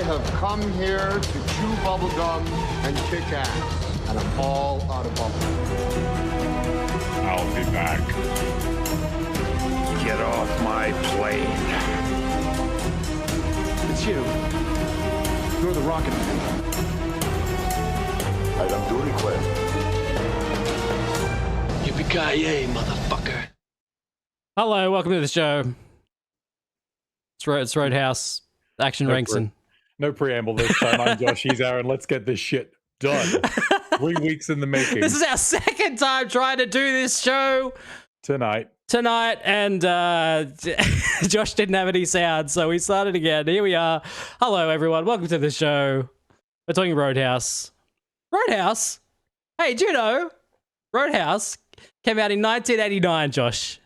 have come here to chew bubblegum and kick ass, and I'm all out of bubblegum. I'll be back. Get off my plane. It's you. You're the rocket man. Item to request. Yippee-ki-yay, motherfucker. Hello, welcome to the show. It's Roadhouse. Action Rankson. No preamble this time. I'm Josh. He's Aaron. Let's get this shit done. 3 weeks in the making. This is our second time trying to do this show Tonight, and Josh didn't have any sound, so we started again. Here we are. Hello, everyone. Welcome to the show. We're talking Roadhouse. Roadhouse? Hey, do you know Roadhouse came out in 1989, Josh?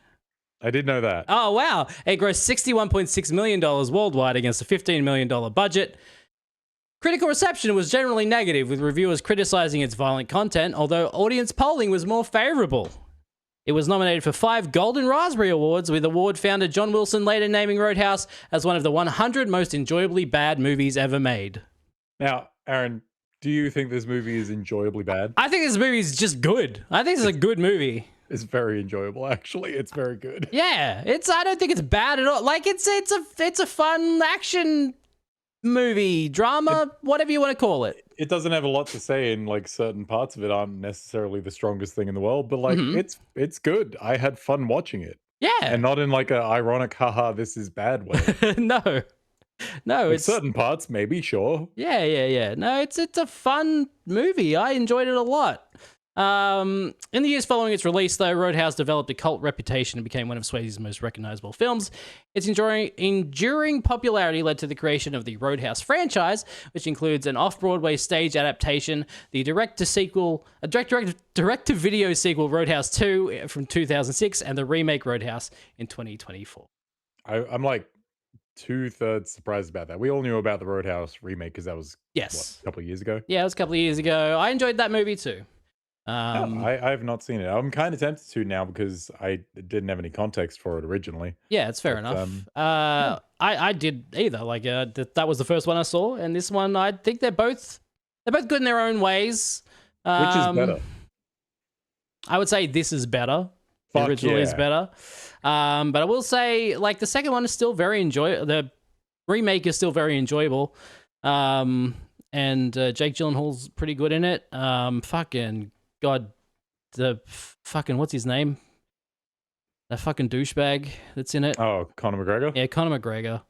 I did know that. Oh, wow. It grossed $61.6 million worldwide against a $15 million budget. Critical reception was generally negative, with reviewers criticizing its violent content, although audience polling was more favorable. It was nominated for 5 Golden Raspberry Awards, with award founder John Wilson later naming Roadhouse as one of the 100 most enjoyably bad movies ever made. Now, Aaron, do you think this movie is enjoyably bad? I think this movie is just good. I think it's a good movie. It's very enjoyable, actually. It's very good. Yeah, I don't think it's bad at all. Like it's a fun action movie, drama, whatever you want to call it. It doesn't have a lot to say, and like certain parts of it aren't necessarily the strongest thing in the world, but like it's good. I had fun watching it. Yeah. And not in like a ironic haha this is bad way. No, Like it's certain parts maybe, sure. Yeah. No, it's a fun movie. I enjoyed it a lot. In the years following its release, though, Roadhouse developed a cult reputation and became one of Swayze's most recognizable films. Its enduring popularity led to the creation of the Roadhouse franchise, which includes an off-Broadway stage adaptation, the direct-to-video sequel Roadhouse 2 from 2006, and the remake Roadhouse in 2024. I'm like 2/3 surprised about that. We all knew about the Roadhouse remake because that was Yes. a couple of years ago. Yeah, it was a couple of years ago. I enjoyed that movie too. I have not seen it. I'm kind of tempted to now because I didn't have any context for it originally. Yeah, it's fair enough. I did either. Like that was the first one I saw, and this one I think they're both good in their own ways. Which is better? I would say this is better. The Fuck original is yeah. better. But I will say, like, the second one is still very enjoyable. The remake is still very enjoyable. And Jake Gyllenhaal's pretty good in it. Fucking God, fucking what's his name? That fucking douchebag that's in it. Oh, Conor McGregor? Yeah, Conor McGregor.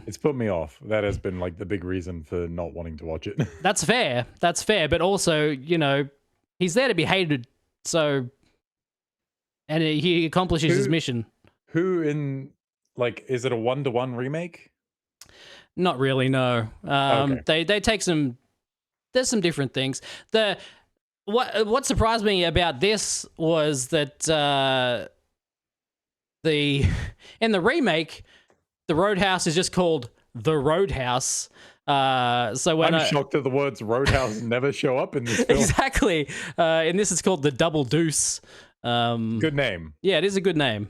It's put me off. That has been like the big reason for not wanting to watch it. That's fair. But also, you know, he's there to be hated. So, and he accomplishes his mission. Who in, like, is it a 1-to-1 remake? Not really, no. Okay. They take some. There's some different things. What surprised me about this was that in the remake, the Roadhouse is just called the Roadhouse. So when I'm shocked that the words Roadhouse never show up in this film. Exactly. In this, it's called the Double Deuce. Good name. Yeah, it is a good name.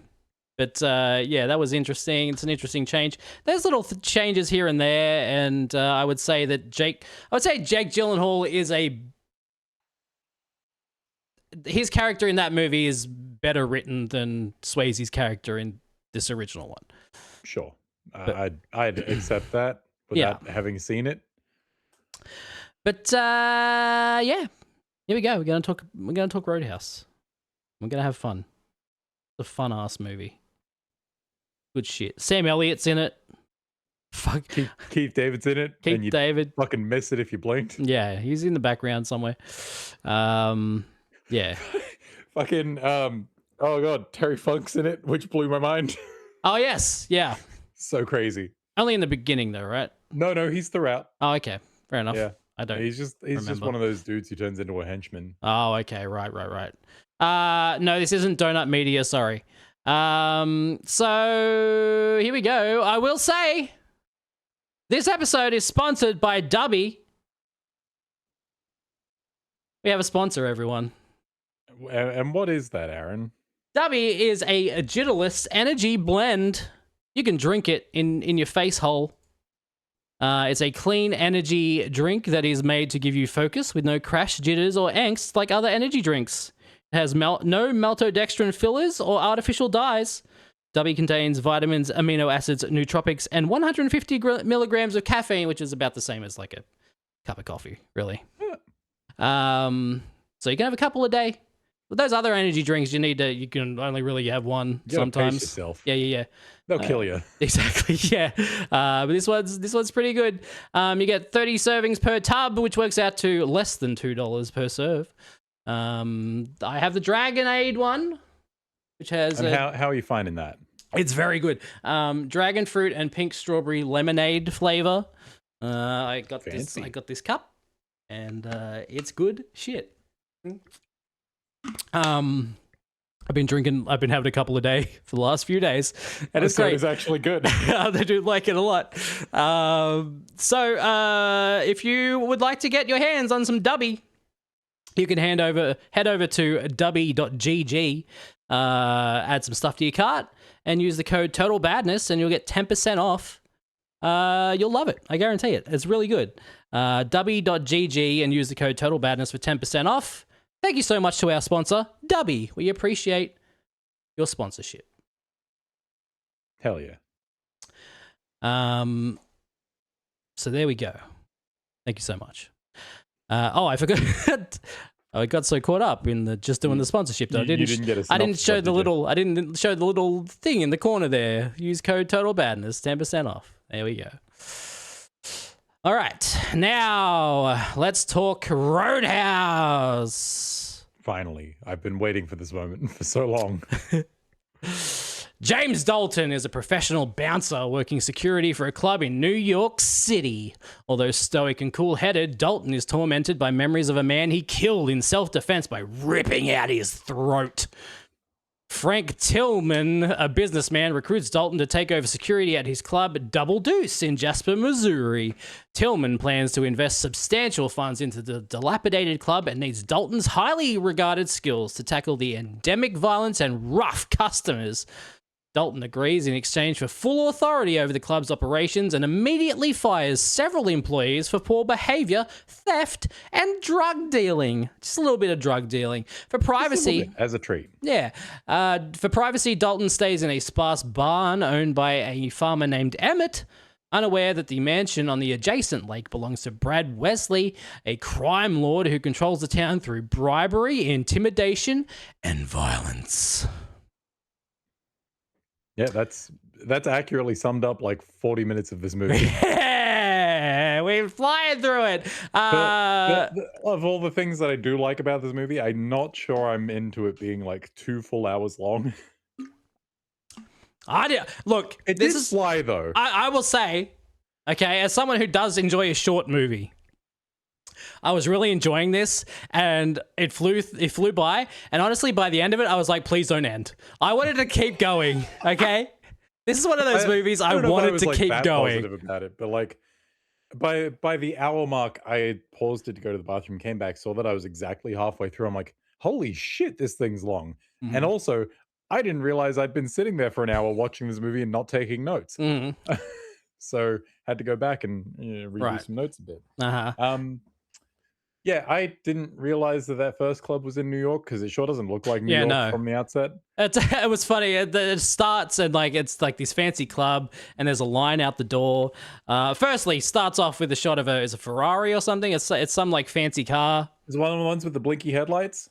But yeah, that was interesting. It's an interesting change. There's little changes here and there, and I would say Jake Gyllenhaal is his character in that movie is better written than Swayze's character in this original one. Sure. I'd accept that without having seen it. But yeah, here we go. We're gonna talk Roadhouse. We're gonna have fun. It's a fun ass movie. Good shit. Sam Elliott's in it. Fuck. Keith David's in it. Keith and you'd David. fucking miss it if you blinked. Yeah, he's in the background somewhere. Yeah. Fucking oh god, Terry Funk's in it, which blew my mind. Oh yes, yeah. So crazy. Only in the beginning though, right? No, he's throughout. Oh, okay. Fair enough. Yeah. I don't. He's just one of those dudes who turns into a henchman. Oh, okay. Right. No, this isn't Donut Media, sorry. So here we go. I will say this episode is sponsored by Dubby. We have a sponsor, everyone. And what is that, Aaron? Dubby is a Agitalis energy blend. You can drink it in your face hole. It's a clean energy drink that is made to give you focus with no crash, jitters, or angst like other energy drinks. It has no maltodextrin fillers or artificial dyes. W contains vitamins, amino acids, nootropics, and 150 milligrams of caffeine, which is about the same as like a cup of coffee, really. So you can have a couple a day. With those other energy drinks, you can only really have one sometimes. Pace yourself. Yeah. They'll kill you. Exactly, yeah. But this one's pretty good. You get 30 servings per tub, which works out to less than $2 per serve. I have the Dragonade one, which has... And how are you finding that? It's very good. Dragon fruit and pink strawberry lemonade flavor. I got this cup, and it's good shit. I've been having a couple a day for the last few days, and it's great. It's actually good. They do like it a lot. So if you would like to get your hands on some Dubby, you can head over to dubby.gg, add some stuff to your cart, and use the code TOTALBADNESS, and you'll get 10% off. You'll love it. I guarantee it. It's really good. Dubby.gg, and use the code TOTALBADNESS for 10% off. Thank you so much to our sponsor, Dubby. We appreciate your sponsorship. Hell yeah. So there we go. Thank you so much. I forgot. I got so caught up in just doing the sponsorship that I didn't show the little thing in the corner there. Use code Total Badness, 10% off. There we go. All right, now let's talk Roadhouse. Finally, I've been waiting for this moment for so long. James Dalton is a professional bouncer working security for a club in New York City. Although stoic and cool-headed, Dalton is tormented by memories of a man he killed in self-defense by ripping out his throat. Frank Tillman, a businessman, recruits Dalton to take over security at his club Double Deuce in Jasper, Missouri. Tillman plans to invest substantial funds into the dilapidated club and needs Dalton's highly regarded skills to tackle the endemic violence and rough customers. Dalton agrees in exchange for full authority over the club's operations and immediately fires several employees for poor behavior, theft, and drug dealing. Just a little bit of drug dealing. For privacy... As a treat. Yeah. For privacy, Dalton stays in a sparse barn owned by a farmer named Emmett, unaware that the mansion on the adjacent lake belongs to Brad Wesley, a crime lord who controls the town through bribery, intimidation, and violence. Yeah, that's accurately summed up like 40 minutes of this movie. Yeah, we're flying through it. Of all the things that I do like about this movie, I'm not sure I'm into it being like 2 full hours long. Look, it did fly though. I will say, okay, as someone who does enjoy a short movie, I was really enjoying this, and it flew by. And honestly, by the end of it, I was like, please don't end. I wanted to keep going. Okay, this is one of those movies I wanted to keep going. Positive about it, but like by the hour mark, I had paused it to go to the bathroom, came back, saw that I was exactly halfway through. I'm like, holy shit, this thing's long. Mm-hmm. And also, I didn't realize I'd been sitting there for an hour watching this movie and not taking notes. Mm-hmm. So had to go back and redo some notes a bit. Yeah, I didn't realize that first club was in New York because it sure doesn't look like New York from the outset. It was funny. It starts and like it's like this fancy club and there's a line out the door. Firstly, starts off with a shot of is a Ferrari or something. It's some like fancy car. Is it one of the ones with the blinky headlights?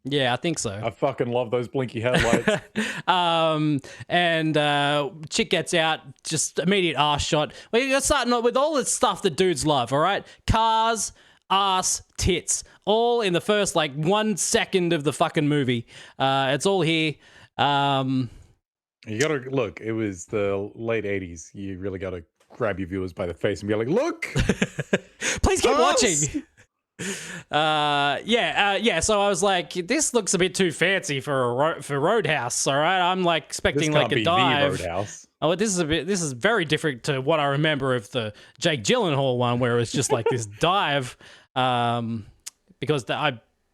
Yeah, I think so. I fucking love those blinky headlights. And chick gets out, just immediate arse shot. We're starting with all the stuff that dudes love, all right? Cars, ass, tits, all in the first like 1 second of the fucking movie. It's all here. You gotta look, it was the late 80s. You really gotta grab your viewers by the face and be like, look! Please keep watching. So I was like, this looks a bit too fancy for Roadhouse, all right? I'm like expecting like a dive. The Roadhouse. Oh, this is very different to what I remember of the Jake Gyllenhaal one, where it was just like this dive. Because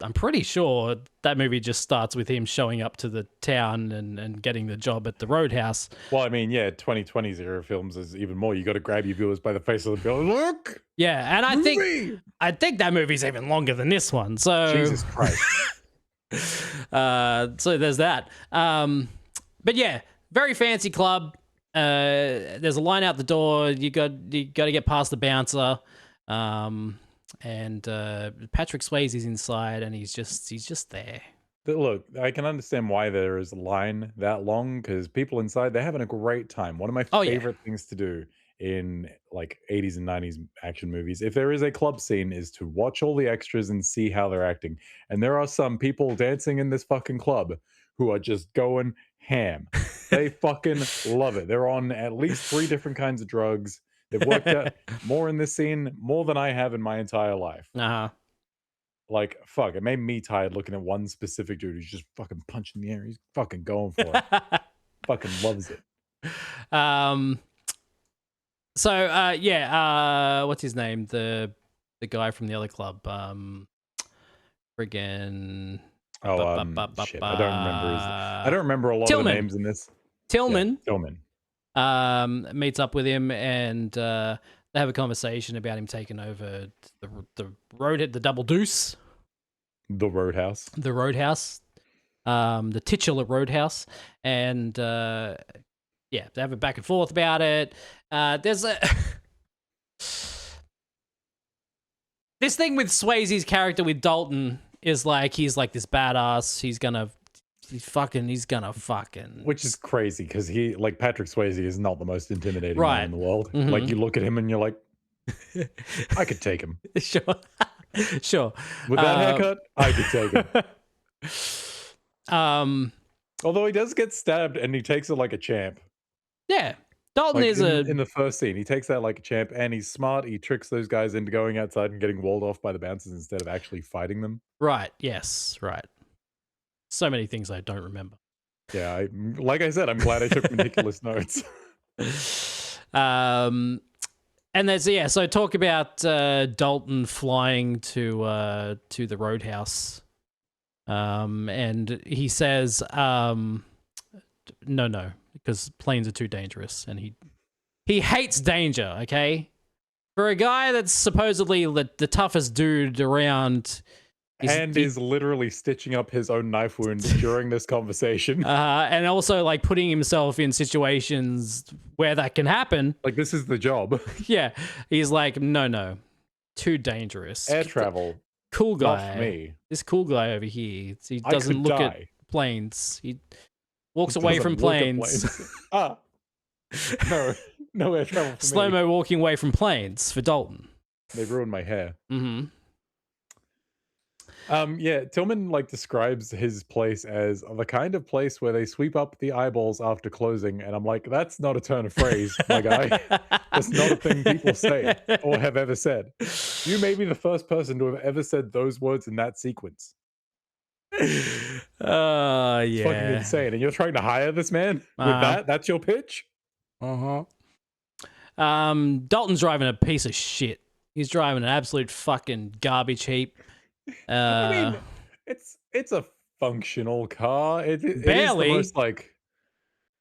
I'm pretty sure that movie just starts with him showing up to the town and getting the job at the Roadhouse. Well, I mean, yeah, 2020s era films is even more. You got to grab your viewers by the face of the bill. Look, Yeah, and I movie! think that movie's even longer than this one. So Jesus Christ. so there's that. But yeah, very fancy club. There's a line out the door. You got to get past the bouncer. And Patrick Swayze is inside, and he's just there. But look, I can understand why there is a line that long, because people inside, they're having a great time. One of my Oh, yeah. favorite things to do in like 80s and 90s action movies, if there is a club scene, is to watch all the extras and see how they're acting. And there are some people dancing in this fucking club who are just going ham. They fucking love it. They're on at least 3 different kinds of drugs. They've worked out more in this scene, more than I have in my entire life. Uh-huh. Like, fuck, it made me tired looking at one specific dude who's just fucking punching the air. He's fucking going for it. Fucking loves it. What's his name? The guy from the other club. Friggin' Shit, I don't remember I don't remember a lot Tillman. of the names in this. Tillman. Yeah, Tillman. Meets up with him, and they have a conversation about him taking over the road, the Double Deuce, The Roadhouse. the titular Roadhouse, and they have a back and forth about it. There's this thing with Swayze's character with Dalton is like he's like this badass. He's gonna fucking. Which is crazy because he, like, Patrick Swayze is not the most intimidating Right. man in the world. Mhm. Like, you look at him and you're like, I could take him. Sure. Sure. With that haircut, I could take Um. him. Although he does get stabbed and he takes it like a champ. Yeah. Dalton Like is in the first scene, he takes that like a champ, and he's smart. He tricks those guys into going outside and getting walled off by the bouncers instead of actually fighting them. right. Yes. Right. So many things I don't remember. Yeah, like I said, I'm glad I took meticulous notes. And there's so talk about Dalton flying to the Roadhouse, and he says no, because planes are too dangerous, and he hates danger. Okay, for a guy that's supposedly the toughest dude around. Is literally stitching up his own knife wound during this conversation. And also like putting himself in situations where that can happen. Like, this is the job. Yeah, he's like, no, too dangerous. Air travel, cool guy. not for me. This cool guy over here. He I doesn't could look at die. planes. He walks He away doesn't from look at planes. No air travel for Slow me. mo walking away from planes for Dalton. They ruined my hair. Mm-hmm. Tillman like describes his place as the kind of place where they sweep up the eyeballs after closing, and I'm like, that's not a turn of phrase, my guy. That's not a thing people say or have ever said. You may be the first person to have ever said those words in that sequence. Yeah. It's fucking insane. And you're trying to hire this man with that? That's your pitch? Uh-huh. Dalton's driving a piece of shit. He's driving an absolute fucking garbage heap. I mean, it's a functional car. It is Barely. the most like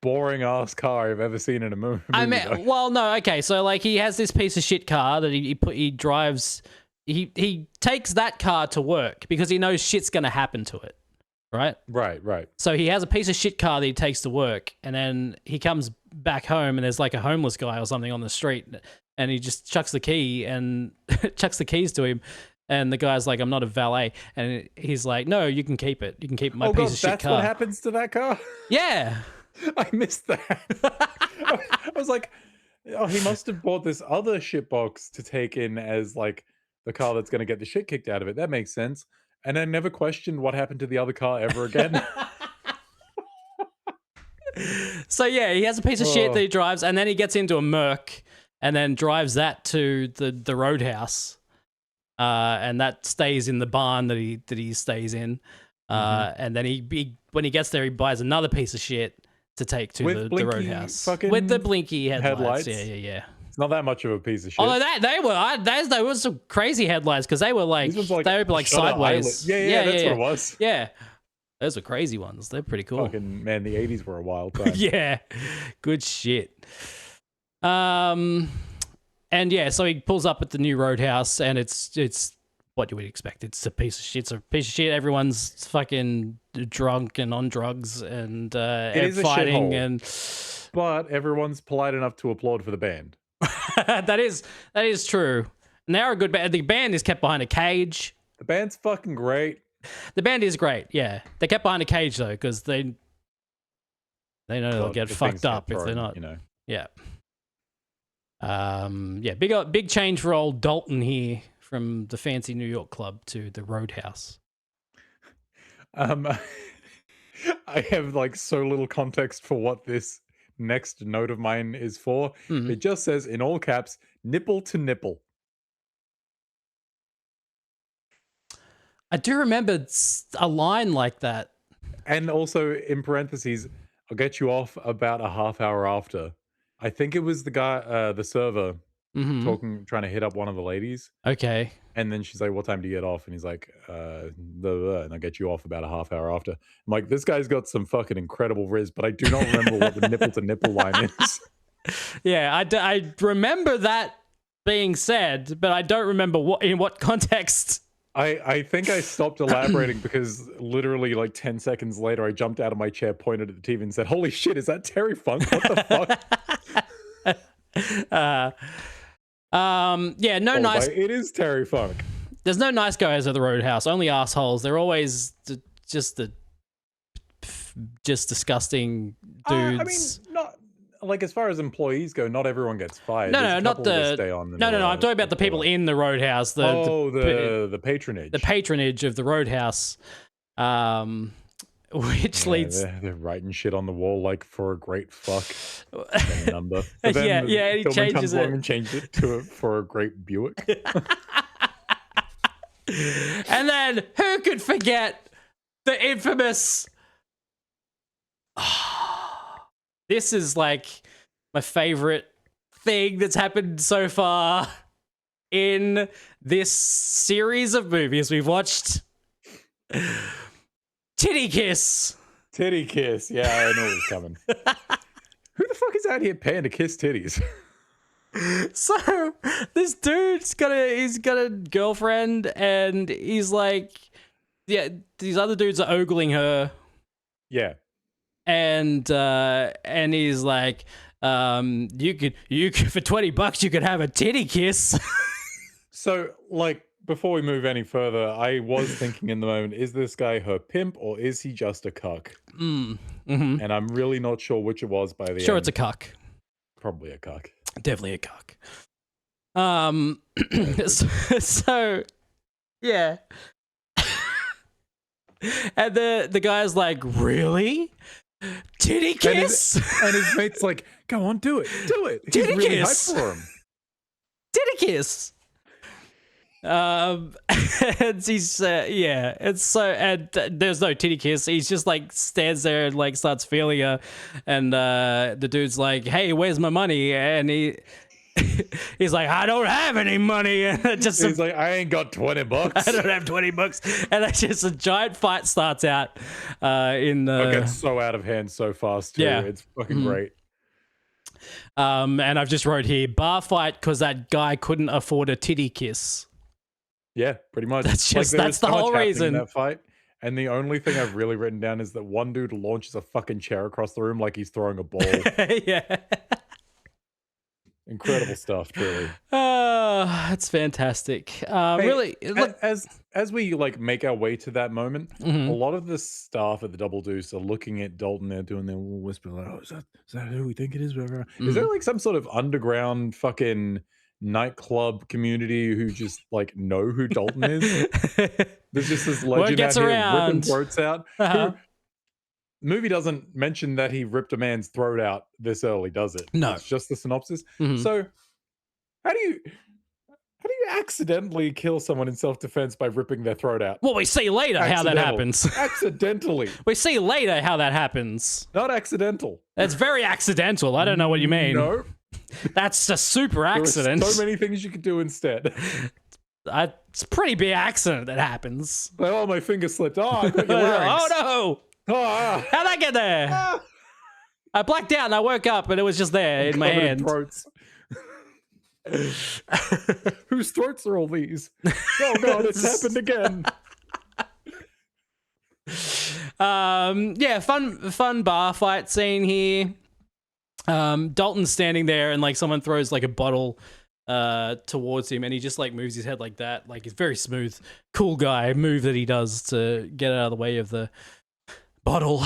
boring ass car I've ever seen in a movie. I mean, well, no, okay. So like, he has this piece of shit car that he drives. He takes that car to work because he knows shit's gonna happen to it, right? Right. So he has a piece of shit car that he takes to work, and then he comes back home, and there's like a homeless guy or something on the street, and he just chucks the key and chucks the keys to him. And the guy's like, I'm not a valet. And he's like, no, you can keep it. You can keep my piece of shit that's car. what happens to that car? Yeah. I missed that. I was like, oh, he must have bought this other shit box to take in as like the car that's going to get the shit kicked out of it. That makes sense. And I never questioned what happened to the other car ever again. So yeah, he has a piece of shit that he drives, and then he gets into a Merc and then drives that to the Roadhouse. And that stays in the barn that he stays in. And then he when he gets there, he buys another piece of shit to take to the Roadhouse. fucking With the blinky headlights. headlights. Yeah. not that much of a piece of shit. Although they were some crazy headlines because they were like, These ones they were like Shutter sideways. Island. Yeah, that's what it was. Yeah, those were crazy ones. They're pretty cool. Fucking man, the 80s were a wild time. Yeah, good shit. And yeah, so he pulls up at the new Roadhouse, and it's what you would expect. It's a piece of shit. It's a piece of shit. Everyone's fucking drunk and on drugs and is a fighting, shithole. and But everyone's polite enough to applaud for the band. that is true. And they're a good band. The band is kept behind a cage. The band's fucking great. The band is great. Yeah, they're kept behind a cage though because they know they'll Well, get the fucked things get up if they're thrown, not. You know. Yeah. Yeah, big change for old Dalton here from the fancy New York club to the Roadhouse. I have like so little context for what this next note of mine is for. Mhm. It just says in all caps, nipple to nipple. I do remember a line like that. And also in parentheses, I'll get you off about a half hour after. I think it was the guy, the server, Mhm. trying to hit up one of the ladies. Okay. And then she's like, what time do you get off? And he's like, and I'll get you off about a half hour after. I'm like, this guy's got some fucking incredible riz, but I do not remember what the nipple to nipple line is. Yeah, I remember that being said, but I don't remember in what context. I think I stopped elaborating because literally like 10 seconds later, I jumped out of my chair, pointed at the TV and said, holy shit, is that Terry Funk? What the fuck? Yeah, no nice. It is Terry Funk. There's no nice guys at the Roadhouse, only assholes. They're always just disgusting dudes. I mean, not like as far as employees go, not everyone gets fired. No, There's no, a not couple that the. stay on No. I'm talking about the people in the Roadhouse. The patronage. The patronage of the Roadhouse, which leads. They're writing shit on the wall like for a great fuck number. But Yeah, then yeah, he Tillman changes comes along it. and changed it to for a great Buick. And then who could forget the infamous? This is like my favorite thing that's happened so far in this series of movies we've watched. Titty kiss. Titty kiss. Yeah, I know it was coming. Who the fuck is out here paying to kiss titties? So this dude's got a girlfriend, and he's like, yeah, these other dudes are ogling her. Yeah. And he's like, you could for $20 you could have a titty kiss. So, like, before we move any further, I was thinking in the moment, is this guy her pimp or is he just a cuck? Mm-hmm. And I'm really not sure which it was by the end. Sure, it's a cuck. Probably a cuck. Definitely a cock. So yeah. And the guy's like, really? Titty kiss? And his mate's like, go on, do it. Do it. He's Titty really kiss. hyped for him. Titty kiss. And he's yeah, it's so, and there's no titty kiss. He's just like stands there and like starts feeling her, and the dude's like, "Hey, where's my money?" And he's like, "I don't have any money." And just He's like, I ain't got $20. I don't have $20, and it's just a giant fight starts out. It gets so out of hand so fast too. Yeah. It's fucking great. And I've just wrote here, bar fight because that guy couldn't afford a titty kiss. Yeah, pretty much. That's Like, just there that's is the so much whole happening reason. in that fight. And the only thing I've really written down is that one dude launches a fucking chair across the room like he's throwing a ball. Yeah. Incredible stuff, truly. It's fantastic. Hey, Really, look, as we like make our way to that moment, Mhm. a lot of the staff at the Double Deuce are looking at Dalton. They're doing their little whisper, like, "Oh, is that who we think it is?" Whatever. Is there like some sort of underground fucking nightclub community who just like know who Dalton is? There's just this Word legend gets out here around. ripping throats out. Uh-huh. Movie doesn't mention that he ripped a man's throat out this early, does it? No. It's just the synopsis. Mhm. So how do you accidentally kill someone in self-defense by ripping their throat out? Well, we see later how that Accidental. happens. Accidentally. We see later how that happens. Not accidental. That's very accidental. I don't know what you mean. No. That's a super There are accident. so many things you could do instead. It's a pretty big accident that happens. Like, oh, my finger slipped. Oh, I got your larynx. Oh no! Oh, How'd I get there? ah. I blacked out and I woke up and it was just there in my Covered in hand. throats. Whose throats are all these? Oh god, it's happened again. Yeah, fun bar fight scene here. Dalton's standing there and like someone throws like a bottle towards him and he just like moves his head like that. Like it's very smooth, cool guy move that he does to get out of the way of the bottle.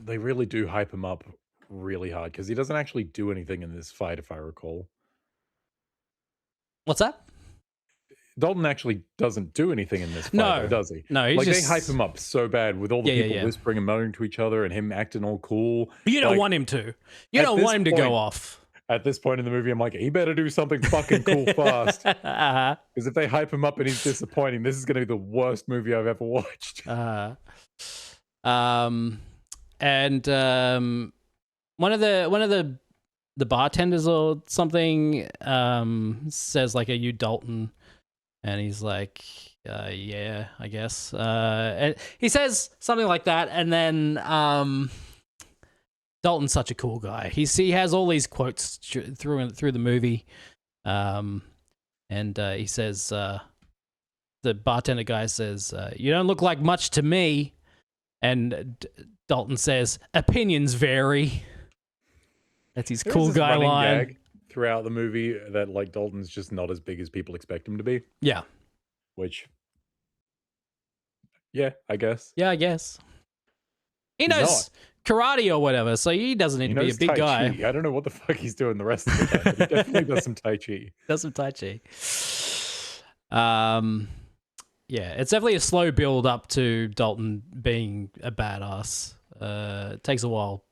They really do hype him up really hard because he doesn't actually do anything in this fight, if I recall. What's that? Dalton actually doesn't do anything in this fight, No. though, does he? No, he's like just... they hype him up so bad with all the people whispering and muttering to each other and him acting all cool. You don't Like, want him to. You at don't this want him to point- go off. At this point in the movie, I'm like, he better do something fucking cool fast. Because if they hype him up and he's disappointing, this is going to be the worst movie I've ever watched. One of the bartenders or something says like, "Are you Dalton?" And he's like, "Yeah, I guess." And he says something like that, and then Dalton's such a cool guy. He has all these quotes through the movie, and he says, the bartender guy says, "You don't look like much to me," and Dalton says, "Opinions vary." That's his There is cool this guy running line. gag throughout the movie that like Dalton's just not as big as people expect him to be. Yeah, Which, yeah, I guess. yeah, I guess he He's knows karate or whatever, so he doesn't need He to be a knows big Tai guy. Chi. I don't know what the fuck he's doing the rest of the time, but he definitely does some Tai Chi. Does some Tai Chi. Yeah, it's definitely a slow build up to Dalton being a badass. It takes a while.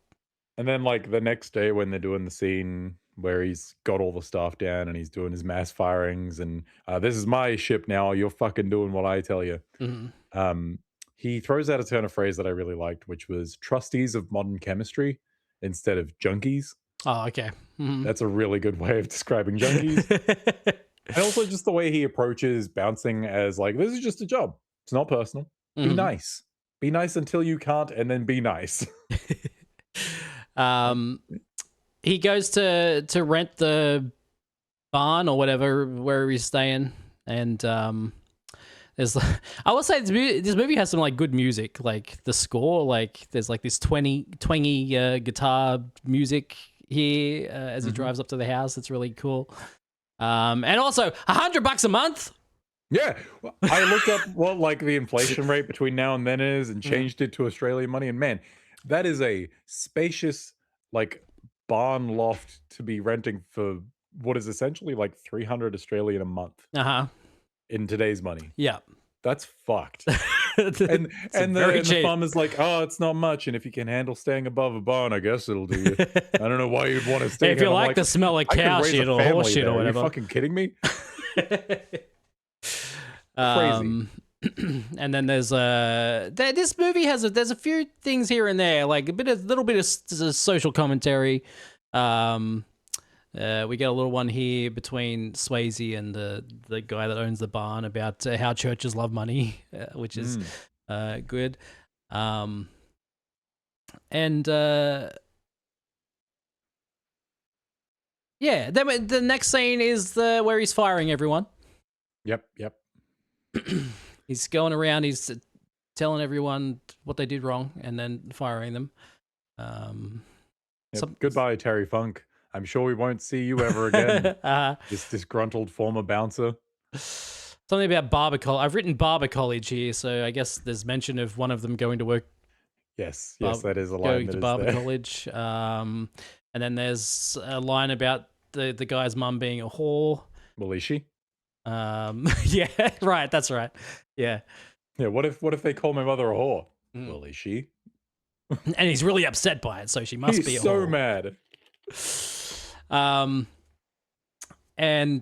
And then, like, the next day when they're doing the scene where he's got all the staff down and he's doing his mass firings and this is my ship now, you're fucking doing what I tell you. Mm-hmm. He throws out a turn of phrase that I really liked, which was trustees of modern chemistry instead of junkies. Oh, okay. Mm-hmm. That's a really good way of describing junkies. And also just the way he approaches bouncing as like, this is just a job. It's not personal. Be nice. Be nice until you can't, and then be nice. He goes to rent the barn or whatever where he's staying, and there's I will say this movie has some like good music, like the score, like there's like this twangy guitar music here as he drives up to the house. It's really cool. And also $100 a month. Yeah, I looked up what like the inflation rate between now and then is and changed it to Australian money, and man, that is a spacious like barn loft to be renting for what is essentially like 300 Australian a month in today's money. Yeah, that's fucked. and the farmer's like, oh, it's not much, and if you can handle staying above a barn, I guess it'll do you. I don't know why you'd want to stay. If you like the smell of cow shit or horse shit or whatever. Are you fucking kidding me? Crazy. And then there's this movie has there's a few things here and there, like little bit of social commentary. We get a little one here between Swayze and the guy that owns the barn about how churches love money, which is good. Yeah, then the next scene is where he's firing everyone. Yep. He's going around, he's telling everyone what they did wrong and then firing them. Goodbye, Terry Funk. I'm sure we won't see you ever again. This disgruntled former bouncer. Something about barber college. I've written barber college here, so I guess there's mention of one of them going to work. Yes, that is a line. Going to barber college. And then there's a line about the guy's mum being a whore. Well, is she? Yeah, right. That's right. Yeah. Yeah. What if they call my mother a whore? Well, is she? And he's really upset by it, so she must be a so whore. mad. And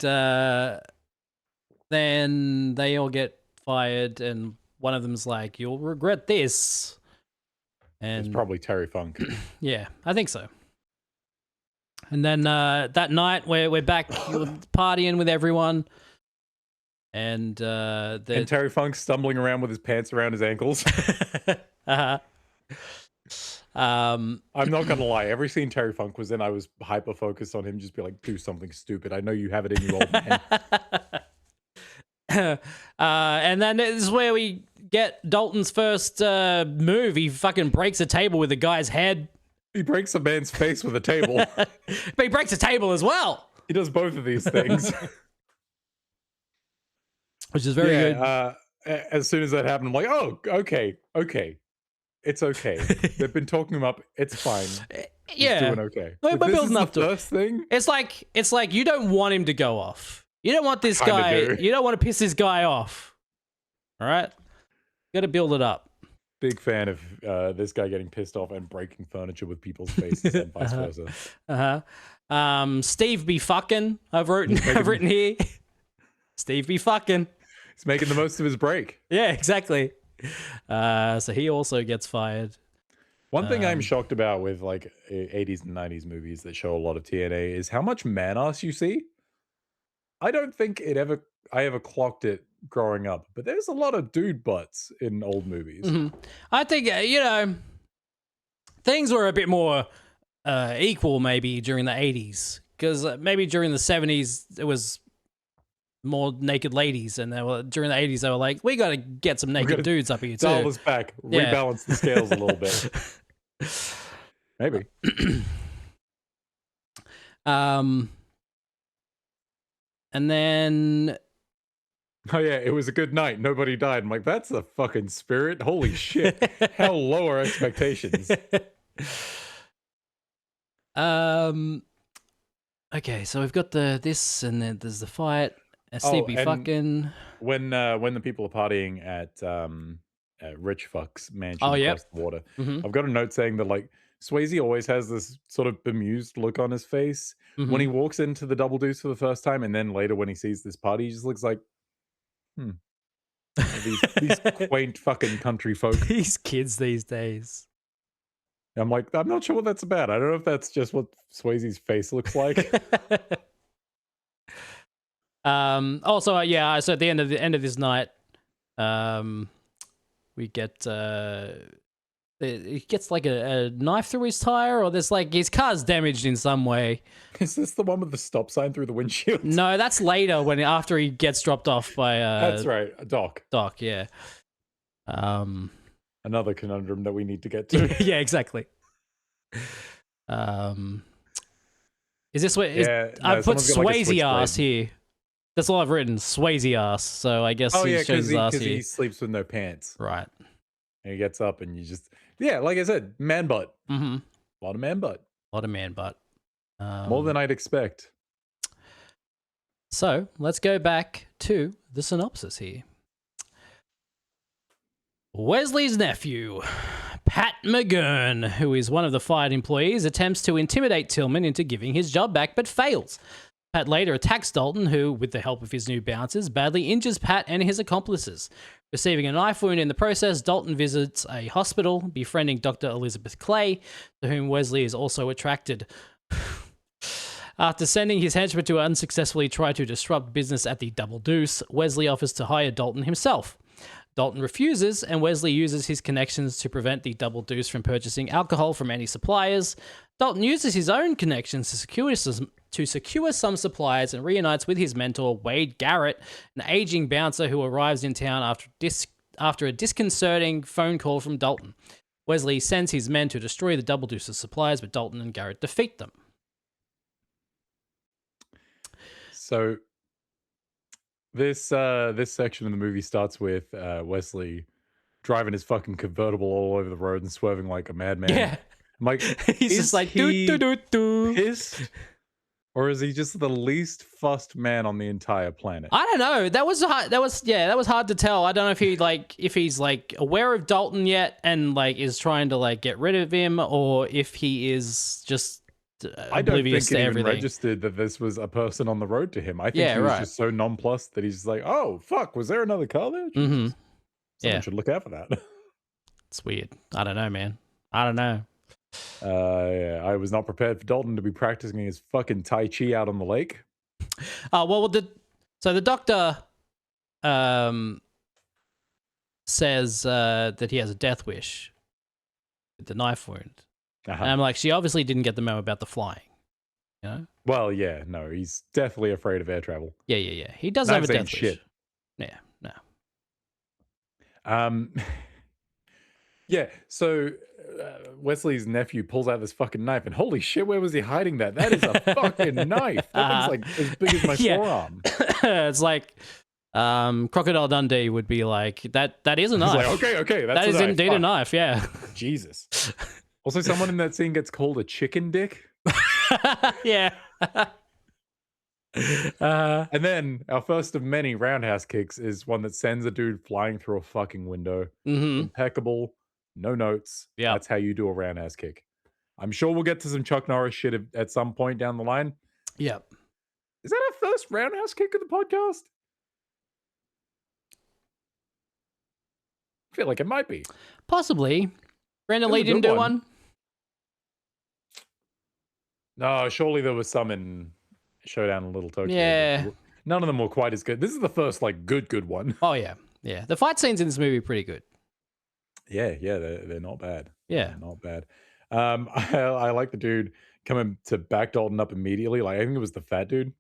then they all get fired, and one of them's like, "You'll regret this." And it's probably Terry Funk. yeah, I think so. And then that night we're back partying with everyone. And and Terry Funk's stumbling around with his pants around his ankles. uh-huh. I'm not gonna lie. Every scene Terry Funk was in, I was hyper focused on him. Just be like, do something stupid. I know you have it in you, old man. And then this is where we get Dalton's first move. He fucking breaks a table with a guy's head. He breaks a man's face with a table. But he breaks a table as well. He does both of these things. Which is very good. As soon as that happened, I'm like, oh, okay. It's okay. They've been talking him up. It's fine. Yeah. He's doing okay. We're building up to it. First thing? It's like you don't want him to go off. You don't want this guy. Do. You don't want to piss this guy off. All right? Got to build it up. Big fan of this guy getting pissed off and breaking furniture with people's faces and vice versa. Steve be fucking. I've written here. Steve be fucking. He's making the most of his break. Yeah, exactly. So he also gets fired. One thing I'm shocked about with like 80s and 90s movies that show a lot of TNA is how much man ass you see. I don't think I ever clocked it growing up, but there's a lot of dude butts in old movies. Mm-hmm. I think, things were a bit more equal maybe during the 80s, because maybe during the 70s it was more naked ladies, and during the 80s they were like, we got to get some naked dudes up here too. Dial this back, rebalance the scales a little bit. Maybe. And then, oh yeah, it was a good night. Nobody died. I'm like, that's the fucking spirit. Holy shit! How low are expectations? Okay, so we've got this, and then there's the fight. Steve be fucking. When the people are partying at Rich Fuck's mansion across the water, I've got a note saying that like Swayze always has this sort of bemused look on his face when he walks into the Double Deuce for the first time, and then later when he sees this party, he just looks like, these quaint fucking country folk. These kids these days. I'm like, I'm not sure what that's about. I don't know if that's just what Swayze's face looks like. Also, so at the end of this night, we get he gets like a knife through his tire, or there's like his car's damaged in some way. Is this the one with the stop sign through the windshield? No, that's later after he gets dropped off by that's right, Doc. Doc, yeah. Another conundrum that we need to get to. Yeah, exactly. Is this what? I've put Swayze ass here. That's all I've written. Swayze ass. So I guess because he sleeps with no pants. Right. And he gets up and you just like I said, man butt. Mm-hmm. A lot of man butt. A lot of man butt. More than I'd expect. So let's go back to the synopsis here. Wesley's nephew, Pat McGurn, who is one of the fired employees, attempts to intimidate Tillman into giving his job back, but fails. Pat later attacks Dalton, who, with the help of his new bouncers, badly injures Pat and his accomplices. Receiving a knife wound in the process, Dalton visits a hospital, befriending Dr. Elizabeth Clay, to whom Wesley is also attracted. After sending his henchmen to unsuccessfully try to disrupt business at the Double Deuce, Wesley offers to hire Dalton himself. Dalton refuses, and Wesley uses his connections to prevent the Double Deuce from purchasing alcohol from any suppliers. Dalton uses his own connections to secure some suppliers and reunites with his mentor, Wade Garrett, an aging bouncer who arrives in town after a disconcerting phone call from Dalton. Wesley sends his men to destroy the Double Deuce's supplies, but Dalton and Garrett defeat them. So this section of the movie starts with Wesley driving his fucking convertible all over the road and swerving like a madman. Yeah. I'm like, he's just like, do. Pissed? Or is he just the least fussed man on the entire planet? I don't know. That was hard to tell. I don't know if he's aware of Dalton yet and is trying to get rid of him, or if he is just I don't think oblivious it to even everything. registered that this was a person on the road to him. I think he was just so nonplussed that he's just like, oh fuck, was there another car there? Mm-hmm. Someone should look out for that. It's weird. I don't know, man. I don't know. Yeah, I was not prepared for Dalton to be practicing his fucking Tai Chi out on the lake. Well, so the doctor says that he has a death wish with the knife wound. And I'm like, she obviously didn't get the memo about the flying. You know? Well, yeah, no, he's definitely afraid of air travel. Yeah. He doesn't have a Knives ain't death wish. shit. Yeah, no. Yeah, so Wesley's nephew pulls out this fucking knife, and holy shit, where was he hiding that? That is a fucking knife. That thing's like as big as my forearm. It's like Crocodile Dundee would be like, that is a knife. He's like, okay, that's that is knife. indeed a knife, yeah. Jesus. Also, someone in that scene gets called a chicken dick. Yeah. And then our first of many roundhouse kicks is one that sends a dude flying through a fucking window. Impeccable, no notes. Yeah, that's how you do a roundhouse kick. I'm sure we'll get to some Chuck Norris shit at some point down the line. Yeah. Is that our first roundhouse kick of the podcast? I feel like it might be. Possibly. Brandon Lee didn't do one. No, surely there was some in Showdown in Little Tokyo. Yeah. None of them were quite as good. This is the first, like, good one. Oh, yeah. Yeah. The fight scenes in this movie are pretty good. Yeah, they're not bad. Yeah. They're not bad. I like the dude coming to back Dalton up immediately. Like, I think it was the fat dude.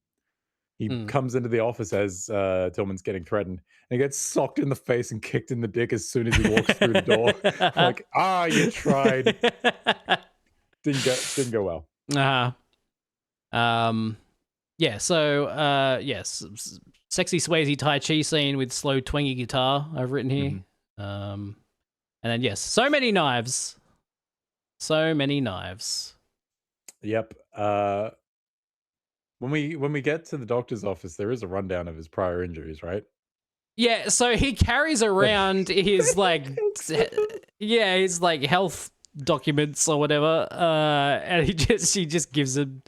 He comes into the office as Tillman's getting threatened, and he gets socked in the face and kicked in the dick as soon as he walks through the door. Like, you tried. Didn't go well. Yeah, so yes, sexy Swayze Tai Chi scene with slow twangy guitar I've written here. And then yes, so many knives. Yep. When we get to the doctor's office, there is a rundown of his prior injuries, right? Yeah, so he carries around his like his like health documents or whatever, and she just gives them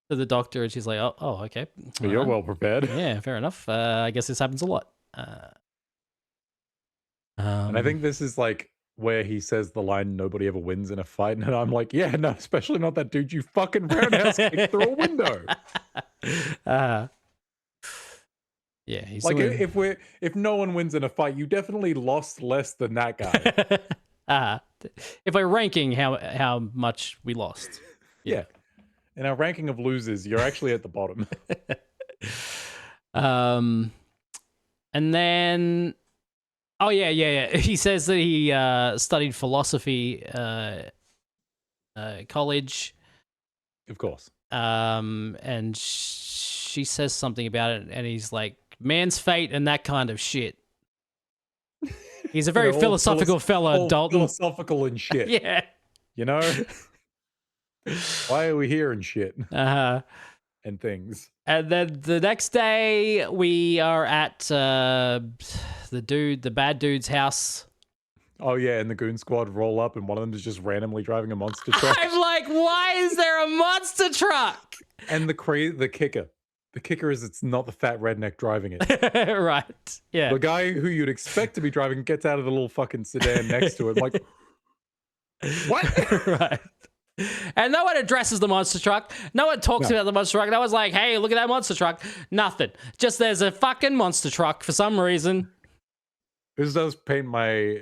to the doctor, and she's like, oh okay. You're well prepared. Yeah, fair enough. I guess this happens a lot. And I think this is like where he says the line, "Nobody ever wins in a fight," and I'm like, yeah, no, especially not that dude you fucking roundhouse kicked through a window. Yeah, he's like, if no one wins in a fight, you definitely lost less than that guy. If we're ranking how much we lost. Yeah. In our ranking of losers, you're actually at the bottom. And then, he says that he studied philosophy college. Of course. And she says something about it, and he's like, man's fate and that kind of shit. He's a very philosophical fella, Dalton. Philosophical and shit. Yeah. You know? Why are we here and shit? And things. And then the next day, we are at the bad dude's house. Oh, yeah, and the goon squad roll up, and one of them is just randomly driving a monster truck. I'm like, why is there a monster truck? And the kicker. The kicker is it's not the fat redneck driving it. Right, yeah. The guy who you'd expect to be driving gets out of the little fucking sedan next to it. Like, what? Right. And no one addresses the monster truck. No one talks about the monster truck. No one's like, hey, look at that monster truck. Nothing. Just there's a fucking monster truck for some reason. This does paint my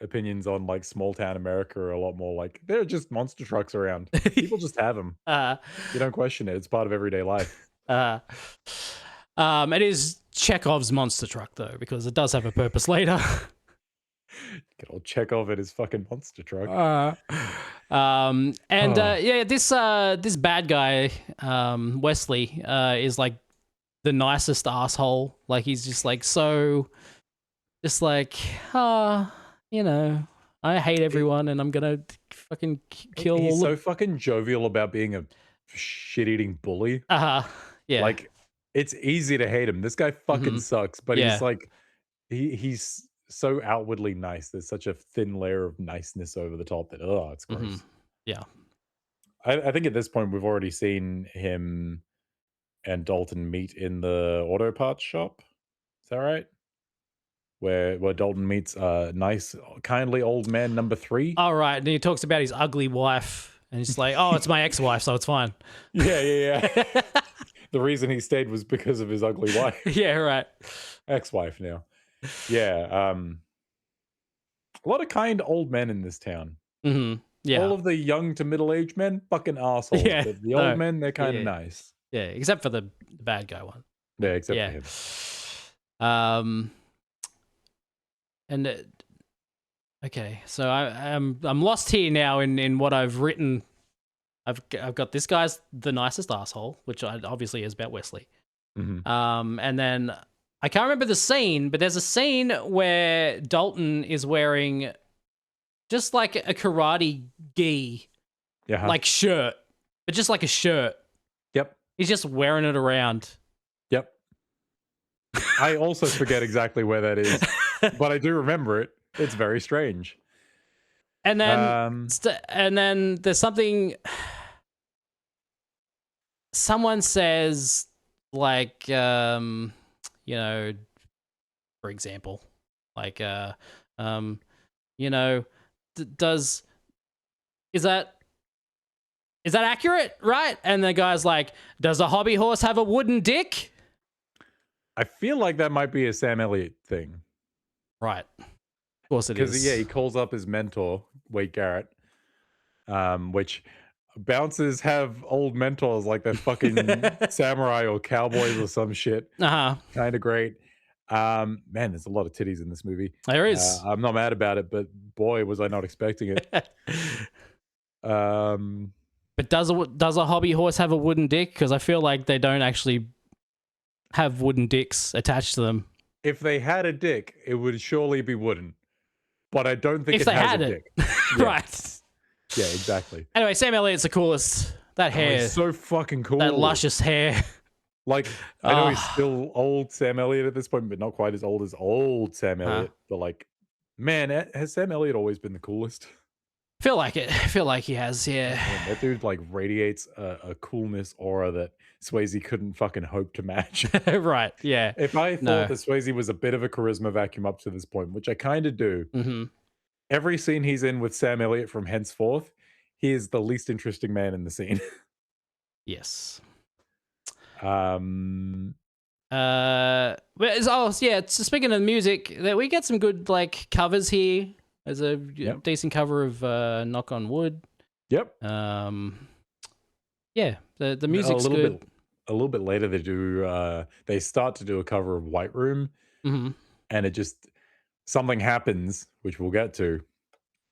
opinions on like small town America a lot more like there are just monster trucks around. People just have them. You don't question it. It's part of everyday life. It is Chekhov's monster truck though, because it does have a purpose later. Good old Chekhov at his fucking monster truck. This bad guy, Wesley, is like the nicest asshole. Like he's just like you know, I hate everyone and I'm gonna fucking kill. He's so fucking jovial about being a shit-eating bully. Yeah. Like it's easy to hate him. This guy fucking sucks, but he's like he's so outwardly nice. There's such a thin layer of niceness over the top that it's gross. Yeah. I think at this point we've already seen him and Dalton meet in the auto parts shop. Is that right? where Dalton meets nice, kindly old man number 3. All right, and he talks about his ugly wife, and he's like, "Oh, it's my ex-wife, so it's fine." Yeah. The reason he stayed was because of his ugly wife. Yeah, right. Ex-wife now. Yeah. A lot of kind old men in this town. Mm-hmm. Yeah. All of the young to middle-aged men, fucking assholes. Yeah, But the no. old men, they're kind of Yeah. nice. Yeah, except for the bad guy one. Yeah, except Yeah. for him. And okay, so I'm lost here now in what I've written. I've got this guy's the nicest asshole, which obviously is about Wesley. Mhm. And then I can't remember the scene, but there's a scene where Dalton is wearing just like a karate gi Yeah. like shirt, but just like a shirt. Yep. He's just wearing it around. Yep. I also forget exactly where that is, but I do remember it. It's very strange. And then and then there's something someone says like you know, for example, like you know, is that accurate, right? And the guy's like, does a hobby horse have a wooden dick? I feel like that might be a Sam Elliott thing. Right. Of course it is. Because, yeah, he calls up his mentor, Wade Garrett, which bouncers have old mentors like they're fucking samurai or cowboys or some shit. Uh-huh. Kind of great. Man, there's a lot of titties in this movie. There is. I'm not mad about it, but boy, was I not expecting it. But does a hobby horse have a wooden dick? Because I feel like they don't actually have wooden dicks attached to them. If they had a dick, it would surely be wooden. But I don't think If it they has had a it. dick. Yeah. Right. Yeah, exactly. Anyway, Sam Elliott's the coolest. That Oh, hair. he's so fucking cool. That luscious hair. Like, I know he's still old Sam Elliott at this point, but not quite as old Sam Elliott. But like, man, has Sam Elliott always been the coolest? Feel like it. Feel like he has, yeah. Man, that dude like radiates a coolness aura that Swayze couldn't fucking hope to match. Right, yeah. If I thought that Swayze was a bit of a charisma vacuum up to this point, which I kind of do, every scene he's in with Sam Elliott from henceforth, he is the least interesting man in the scene. Yes. Uh, Speaking of music, we get some good like covers here. There's a decent cover of Knock on Wood. Yep. Yeah, the music's good. A little bit later, they start to do a cover of White Room, and it just something happens, which we'll get to,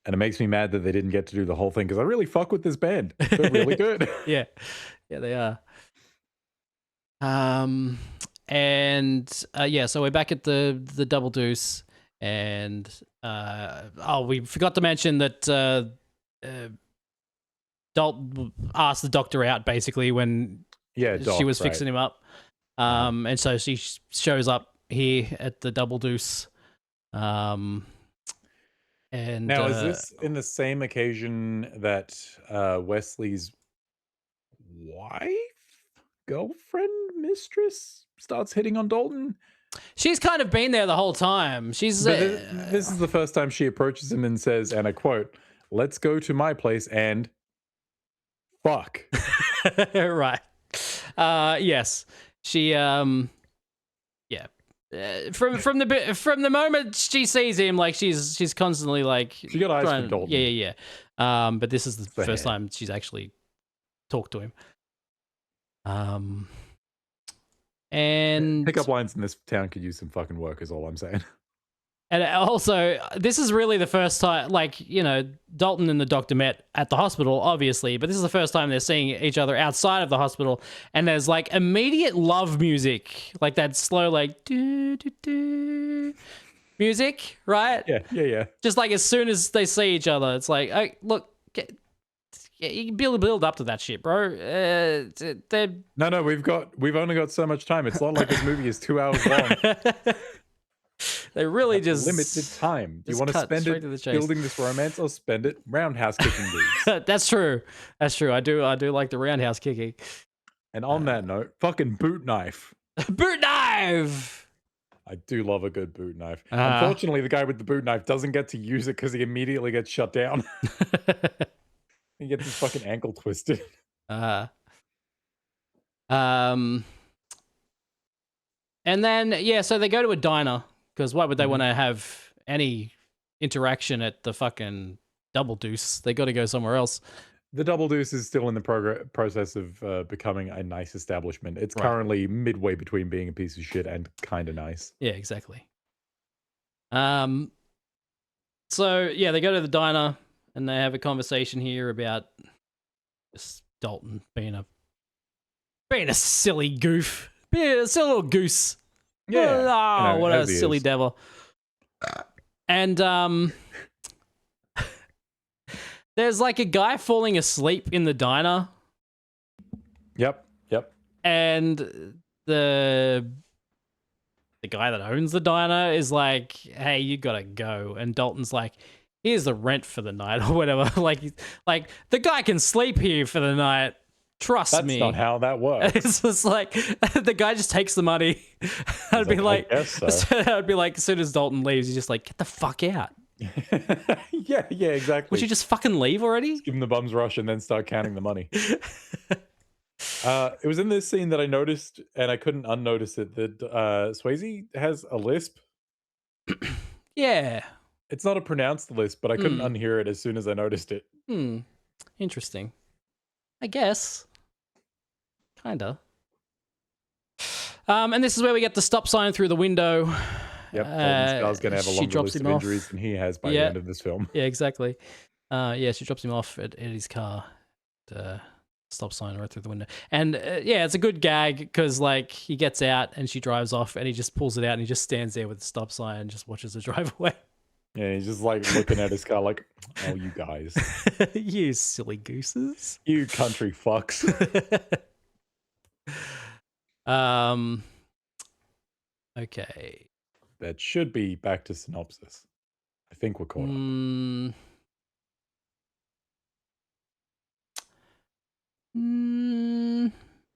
and it makes me mad that they didn't get to do the whole thing because I really fuck with this band. They're really good. Yeah, they are. So we're back at the Double Deuce, and we forgot to mention that Dalton asked the doctor out basically when she was fixing him up, and so she shows up here at the Double Deuce. And now, is this in the same occasion that Wesley's wife, girlfriend, mistress starts hitting on Dalton? She's kind of been there the whole time. She's this is the first time she approaches him and says, and I quote, "Let's go to my place and fuck." Right. Yes. She from the moment she sees him, like she's constantly like she got eyes for Dalton. Yeah. But this is the first time she's actually talked to him. And pickup lines in this town could use some fucking work, is all I'm saying. And also, this is really the first time, like, Dalton and the doctor met at the hospital, obviously, but this is the first time they're seeing each other outside of the hospital, and there's, like, immediate love music, like that slow, like, do-do-do music, right? Yeah. Just, like, as soon as they see each other, it's like, oh, look, you can build up to that shit, bro. No, we've only got so much time. It's not like this movie is 2 hours long. They really just limited time. Do you want to spend it building this romance or spend it roundhouse kicking dudes? That's true. I do like the roundhouse kicking. And on that note, fucking boot knife. Boot knife. I do love a good boot knife. Unfortunately, the guy with the boot knife doesn't get to use it because he immediately gets shut down. He gets his fucking ankle twisted. And then, yeah, so they go to a diner because why would they want to have any interaction at the fucking Double Deuce? They got to go somewhere else. The Double Deuce is still in the process of becoming a nice establishment. It's currently midway between being a piece of shit and kind of nice. Yeah, exactly. So yeah, they go to the diner and they have a conversation here about just Dalton being a silly goof, being a silly little goose. Yeah, what a silly devil. And there's like a guy falling asleep in the diner. Yep. And the guy that owns the diner is like, "Hey, you gotta go." And Dalton's like, "Here's the rent for the night," or whatever. like the guy can sleep here for the night. Trust me. That's not how that works. It's just like the guy just takes the money. I'd be like, I guess so. I'd be like, as soon as Dalton leaves, he's just like, "Get the fuck out." yeah, exactly. Would you just fucking leave already? Just give him the bum's rush and then start counting the money. It was in this scene that I noticed, and I couldn't unnotice it, that Swayze has a lisp. Yeah. It's not a pronounced lisp, but I couldn't unhear it as soon as I noticed it. Interesting. I guess. Kinda. And this is where we get the stop sign through the window. Yep, Dalton Scar's going to have a longer list of injuries than he has by the end of this film. Yeah, exactly. She drops him off at his car. Stop sign right through the window. And it's a good gag because like he gets out and she drives off and he just pulls it out and he just stands there with the stop sign and just watches her drive away. Yeah, he's just like looking at his car like, "Oh, you guys. You silly gooses. You country fucks." Okay. That should be back to synopsis. I think we're caught up.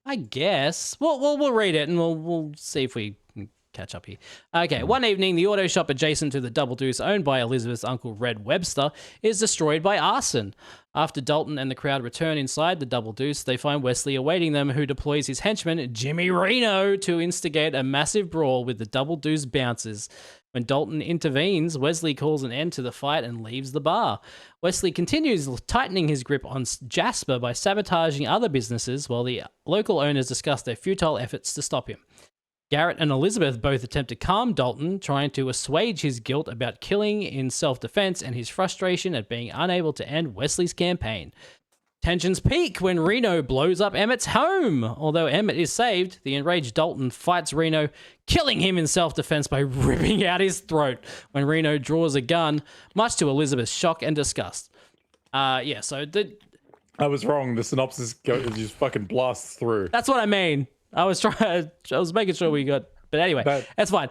I guess. We'll read it and we'll see if we can catch up here. Okay. One evening, the auto shop adjacent to the Double Deuce, owned by Elizabeth's uncle Red Webster, is destroyed by arson. After Dalton and the crowd return inside the Double Deuce, they find Wesley awaiting them, who deploys his henchman Jimmy Reno to instigate a massive brawl with the Double Deuce bouncers. When Dalton intervenes, Wesley calls an end to the fight and leaves the bar. Wesley continues tightening his grip on Jasper by sabotaging other businesses while the local owners discuss their futile efforts to stop him. Garrett and Elizabeth both attempt to calm Dalton, trying to assuage his guilt about killing in self-defense and his frustration at being unable to end Wesley's campaign. Tensions peak when Reno blows up Emmett's home. Although Emmett is saved, the enraged Dalton fights Reno, killing him in self-defense by ripping out his throat when Reno draws a gun, much to Elizabeth's shock and disgust. I was wrong. The synopsis just fucking blasts through. That's what I mean. I was making sure we got, but anyway, that's fine.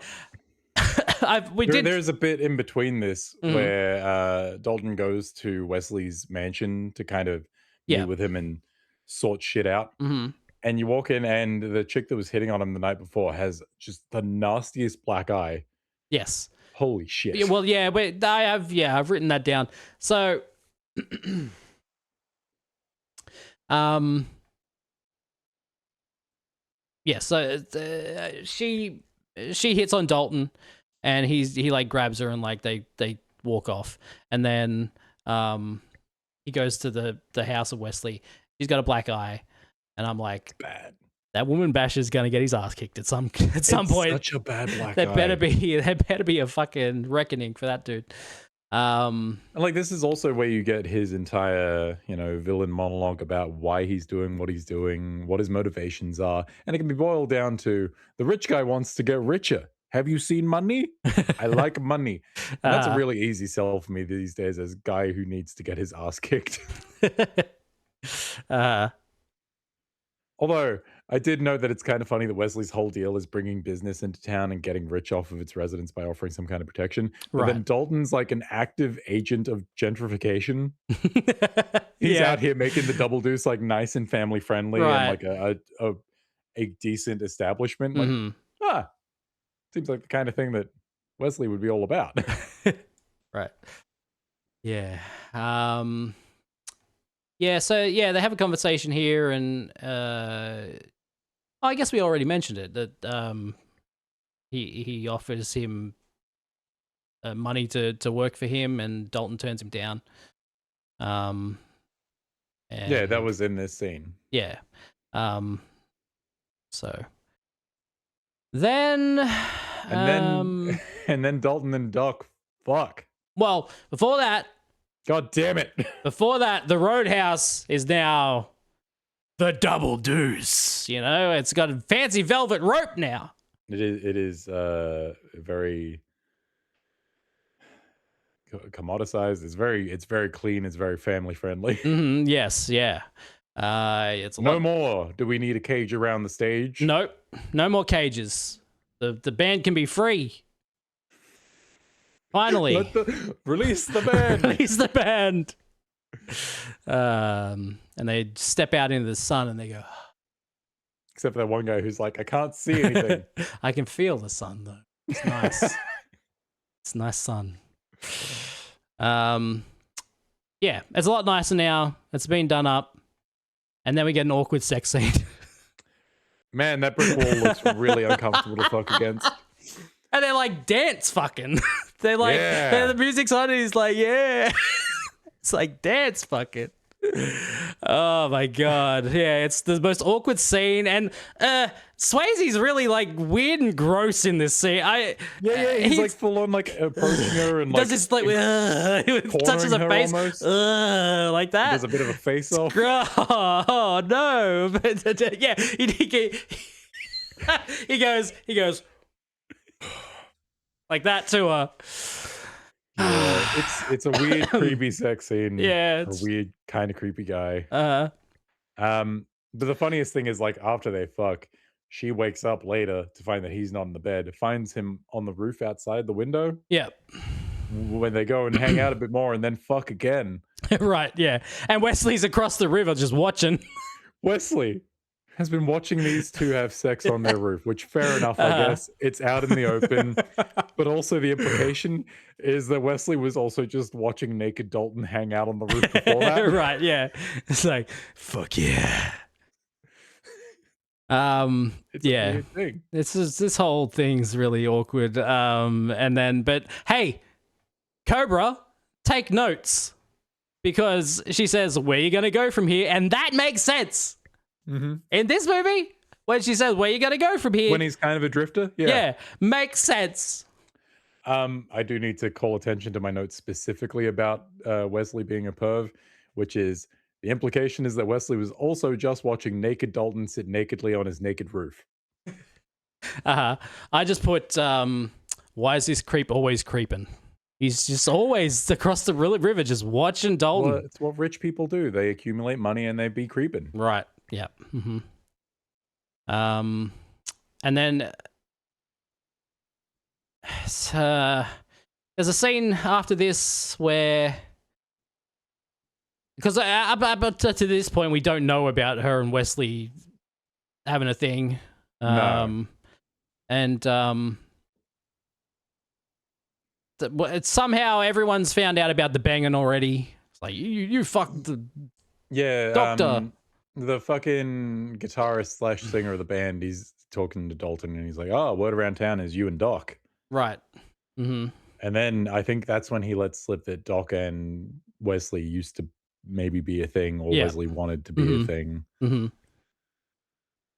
There's a bit in between this where Dalton goes to Wesley's mansion to kind of meet with him and sort shit out. And you walk in and the chick that was hitting on him the night before has just the nastiest black eye. Yes. Holy shit. Yeah, well, yeah, but I've written that down. So, she hits on Dalton, and he like grabs her and like they walk off, and then he goes to the house of Wesley. He's got a black eye, and I'm like, bad. That woman basher's gonna get his ass kicked at some point. Such a bad black eye. There better be a fucking reckoning for that dude. And like this is also where you get his entire, villain monologue about why he's doing what he's doing, what his motivations are, and it can be boiled down to the rich guy wants to get richer. Have you seen money? I like money. And that's a really easy sell for me these days as a guy who needs to get his ass kicked. Although I did know that it's kind of funny that Wesley's whole deal is bringing business into town and getting rich off of its residents by offering some kind of protection. But then Dalton's like an active agent of gentrification. He's out here making the Double Deuce like nice and family friendly and like a decent establishment. Like, it's Seems like the kind of thing that Wesley would be all about. Right. Yeah. Yeah, so yeah, they have a conversation here, and I guess we already mentioned it, that he offers him money to work for him, and Dalton turns him down. Yeah, that and- was in this scene. yeah. So then And then Dalton and Doc fuck. well, before that, God damn it. the Roadhouse is now the Double Deuce. You know, it's got a fancy velvet rope now. It is very commoditized. It's very clean. It's very family friendly. Yes, yeah. It's a No lot- more do we need a cage around the stage. Nope, no more cages. The band can be free. Finally, Release the band. release the band. And they step out into the sun, and they go, Except for that one guy who's like, I can't see anything. I can feel the sun though. It's nice. It's nice sun. Yeah, it's a lot nicer now. It's been done up. And then we get an awkward sex scene. Man, that brick wall looks really uncomfortable to fuck against. And they're like, dance fucking. They're like, Yeah. the music's on, and he's like, yeah. It's like, dance fucking. Oh my god. Yeah, it's the most awkward scene. And Swayze's really like weird and gross in this scene. He's like full on like approaching her and like does this like touches her her face almost. like that. There's a bit of a face off. Oh no! But yeah, he goes like that to her. Yeah, it's a weird, creepy sex scene. Yeah, a weird, kind of creepy guy. Uh-huh. But the funniest thing is like after they fuck, she wakes up later to find that he's not in the bed. Finds him on the roof outside the window. Yeah. When they go and hang out a bit more and then fuck again. Right. Yeah. And Wesley's across the river just watching. Wesley has been watching these two have sex on their roof, which fair enough, I guess. It's out in the open. But also the implication is that Wesley was also just watching naked Dalton hang out on the roof before that. Right. Yeah. It's like, fuck yeah. It's a Yeah. weird thing. This whole thing's really awkward. But hey, Cobra, take notes, because she says, "Where you gonna go from here?" And that makes sense. In this movie, when she says, "Where you gonna go from here?" When he's kind of a drifter. yeah, makes sense. I do need to call attention to my notes specifically about Wesley being a perv, which is the implication is that Wesley was also just watching naked Dalton sit nakedly on his naked roof. I just put, why is this creep always creeping? He's just always across the river just watching Dalton. Well, it's what rich people do. They accumulate money and they be creeping. Right. Yeah. And then there's a scene after this where, because up to this point we don't know about her and Wesley having a thing. No. And it's somehow everyone's found out about the banging already. It's like you fucked the Yeah. doctor. The fucking guitarist / singer of the band, he's talking to Dalton and he's like, "Oh, word around town is you and Doc." Right. And then I think that's when he lets slip that Doc and Wesley used to maybe be a thing, or Yeah. Wesley wanted to be a thing.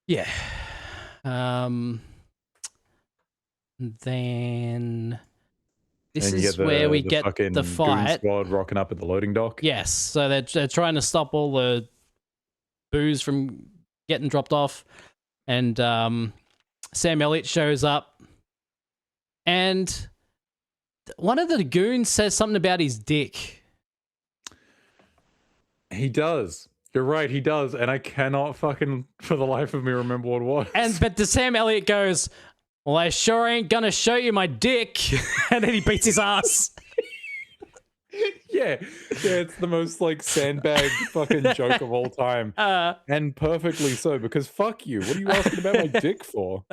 Yeah. Then this And you is get where we get fucking the goon fight. squad rocking up at the loading dock. Yes, so they're trying to stop all the booze from getting dropped off, and Sam Elliott shows up, and one of the goons says something about his dick. He does. You're right, he does, and I cannot fucking for the life of me remember what it was. But the Sam Elliott goes, "Well, I sure ain't gonna show you my dick," and then he beats his ass. yeah, it's the most like sandbag fucking joke of all time, and perfectly so, because fuck you. What are you asking about my dick for?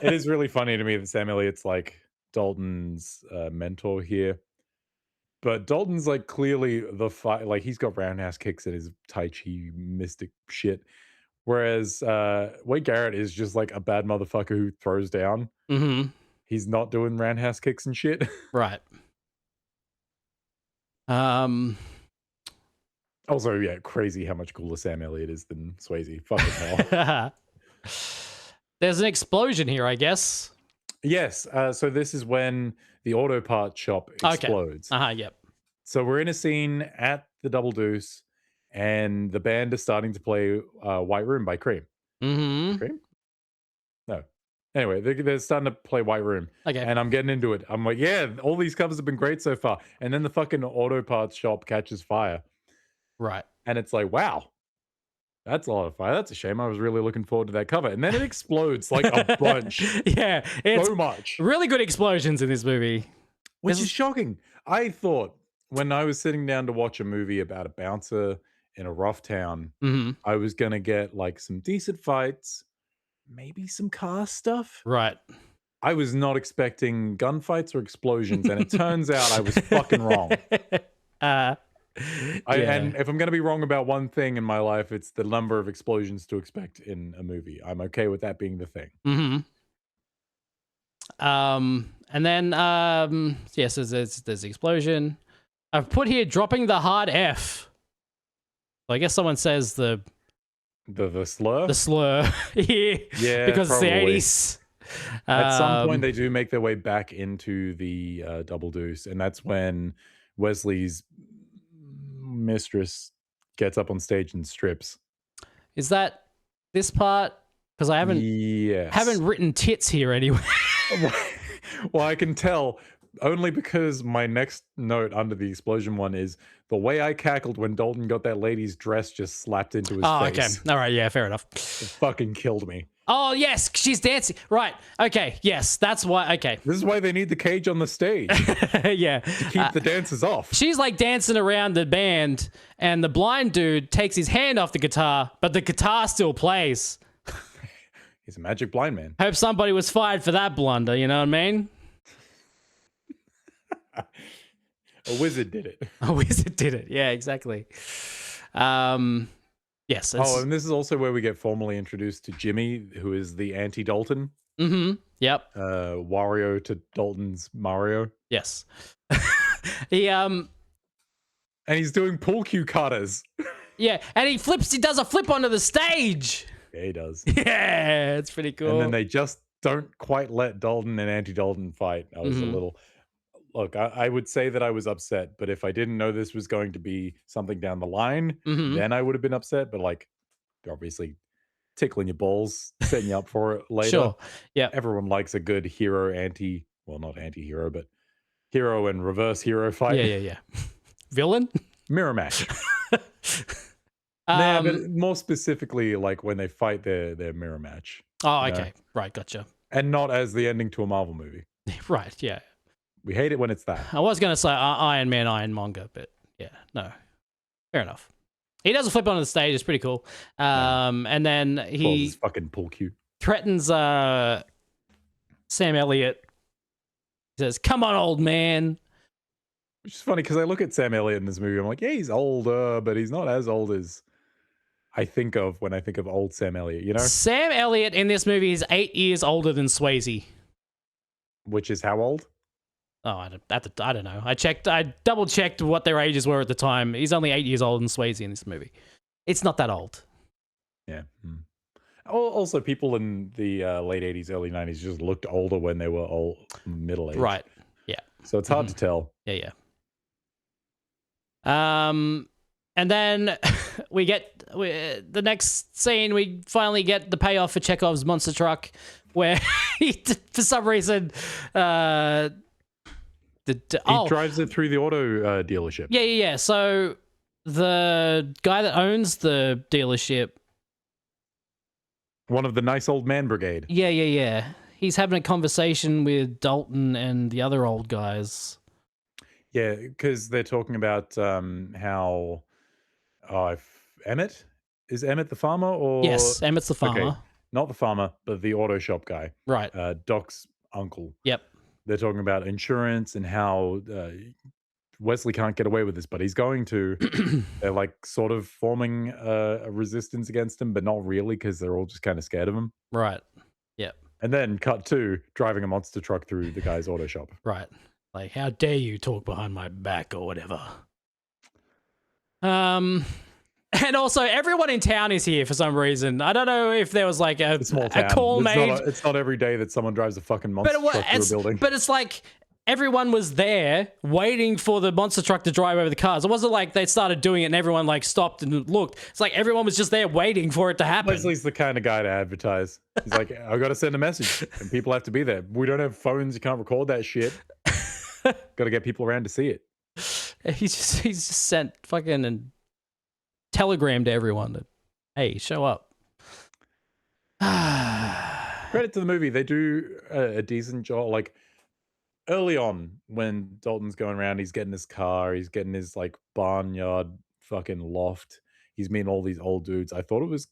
It is really funny to me that Sam Elliott's like Dalton's mentor here. But Dalton's like clearly the fight, like he's got roundhouse kicks in his Tai Chi mystic shit. Whereas Wade Garrett is just like a bad motherfucker who throws down. Mm-hmm. He's not doing roundhouse kicks and shit. Right. Also, yeah, crazy how much cooler Sam Elliott is than Swayze. Fucking hell. There's an explosion here, I guess. Yes. So this is when the auto part shop explodes. Okay. Yep. So we're in a scene at the Double Deuce, and the band is starting to play White Room by Cream. Mm-hmm. Cream? No. Anyway, they're starting to play White Room. Okay. And I'm getting into it. I'm like, yeah, all these covers have been great so far. And then the fucking auto parts shop catches fire. Right. And it's like, wow, that's a lot of fire. That's a shame. I was really looking forward to that cover. And then it explodes like a bunch. Yeah. It's So much. really good explosions in this movie. Which is shocking. I thought when I was sitting down to watch a movie about a bouncer in a rough town, Mm-hmm. I was going to get like some decent fights, maybe some car stuff. Right. I was not expecting gunfights or explosions. And it turns out I was fucking wrong. And if I'm going to be wrong about one thing in my life, it's the number of explosions to expect in a movie. I'm okay with that being the thing. Mm-hmm. And then yes, there's the explosion. I've put here dropping the hard F. Well, I guess someone says the slur. The slur here. Yeah, because probably. it's the 80s. At some point, they do make their way back into the Double Deuce, and that's when Wesley's mistress gets up on stage and strips. Is that this part? Because I haven't written tits here anyway. Well, I can tell only because my next note under the explosion one is the way I cackled when Dalton got that lady's dress just slapped into his face. Oh, okay. All right. Yeah, fair enough. It fucking killed me. Oh, yes. She's dancing. Right. Okay. Yes. That's why. Okay. This is why they need the cage on the stage. Yeah. To keep the dancers off. She's like dancing around the band, and the blind dude takes his hand off the guitar, but the guitar still plays. He's a magic blind man. Hope somebody was fired for that blunder, you know what I mean? A wizard did it. A wizard did it. Yeah, exactly. Yes. Oh, and this is also where we get formally introduced to Jimmy, who is the anti-Dalton. Mm-hmm. Yep. Wario to Dalton's Mario. Yes. And he's doing pool cue cutters. Yeah, and he does a flip onto the stage. Yeah, he does. Yeah, it's pretty cool. And then they just don't quite let Dalton and anti-Dalton fight. I was a little... Look, I would say that I was upset, but if I didn't know this was going to be something down the line, then I would have been upset. But like, they're obviously tickling your balls, setting you up for it later. Sure. Yeah. Everyone likes a good hero well, not anti-hero, but hero and reverse hero fight. Yeah. Villain? Mirror match. Nah, but more specifically, like when they fight their mirror match. Oh, okay. Right, gotcha. And not as the ending to a Marvel movie. Right, yeah. We hate it when it's that. I was going to say Iron Man, Ironmonger, but yeah, no. Fair enough. He does a flip onto the stage. It's pretty cool. And then he fucking pool cue. Threatens Sam Elliott. He says, "Come on, old man." Which is funny because I look at Sam Elliott in this movie. I'm like, yeah, he's older, but he's not as old as I think of when I think of old Sam Elliott, you know? Sam Elliott in this movie is 8 years older than Swayze. Which is how old? Oh, I don't know. I double checked what their ages were at the time. He's only 8 years older than Swayze in this movie. It's not that old. Yeah. Also, people in the late 80s, early 90s just looked older when they were middle-aged. Right. Yeah. So it's hard to tell. Yeah. And then the next scene, we finally get the payoff for Chekhov's monster truck, where he, for some reason, he drives it through the auto dealership. Yeah. So the guy that owns the dealership, one of the nice old man brigade. Yeah. He's having a conversation with Dalton and the other old guys. Yeah, because they're talking about how Emmett? Is Emmett the farmer? Or yes, Emmett's the farmer. Okay. not the farmer, but the auto shop guy, Right. Doc's uncle. Yep. They're talking about insurance and how Wesley can't get away with this, but he's going to. They're like sort of forming a resistance against him, but not really because they're all just kind of scared of him. Right. Yep. And then cut to driving a monster truck through the guy's auto shop. Right. Like, how dare you talk behind my back or whatever. And also, everyone in town is here for some reason. I don't know if there was like a Small town. call made. It's not every day that someone drives a fucking monster truck through a building. But it's like everyone was there waiting for the monster truck to drive over the cars. It wasn't like they started doing it and everyone like stopped and looked. It's like everyone was just there waiting for it to happen. Leslie's the kind of guy to advertise. He's like, I got to send a message and people have to be there. We don't have phones. You can't record that shit. Got to get people around to see it. He's just sent fucking a telegram to everyone that, hey, show up. Credit to the movie. They do a decent job. Like early on when Dalton's going around, he's getting his car, he's getting his like barnyard fucking loft. He's meeting all these old dudes. I thought it was,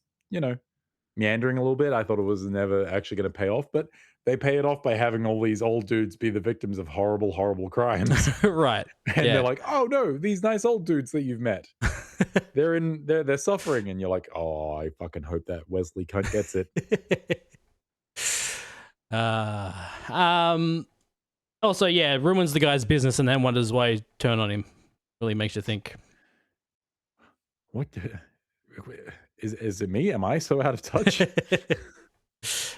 meandering a little bit. I thought it was never actually going to pay off, but they pay it off by having all these old dudes be the victims of horrible, horrible crimes. Right. And they're like, oh no, these nice old dudes that you've met. They're suffering. And you're like, oh, I fucking hope that Wesley cunt gets it. Also, yeah, ruins the guy's business and then wonders why he turned on him. Really makes you think. What is it me? Am I so out of touch?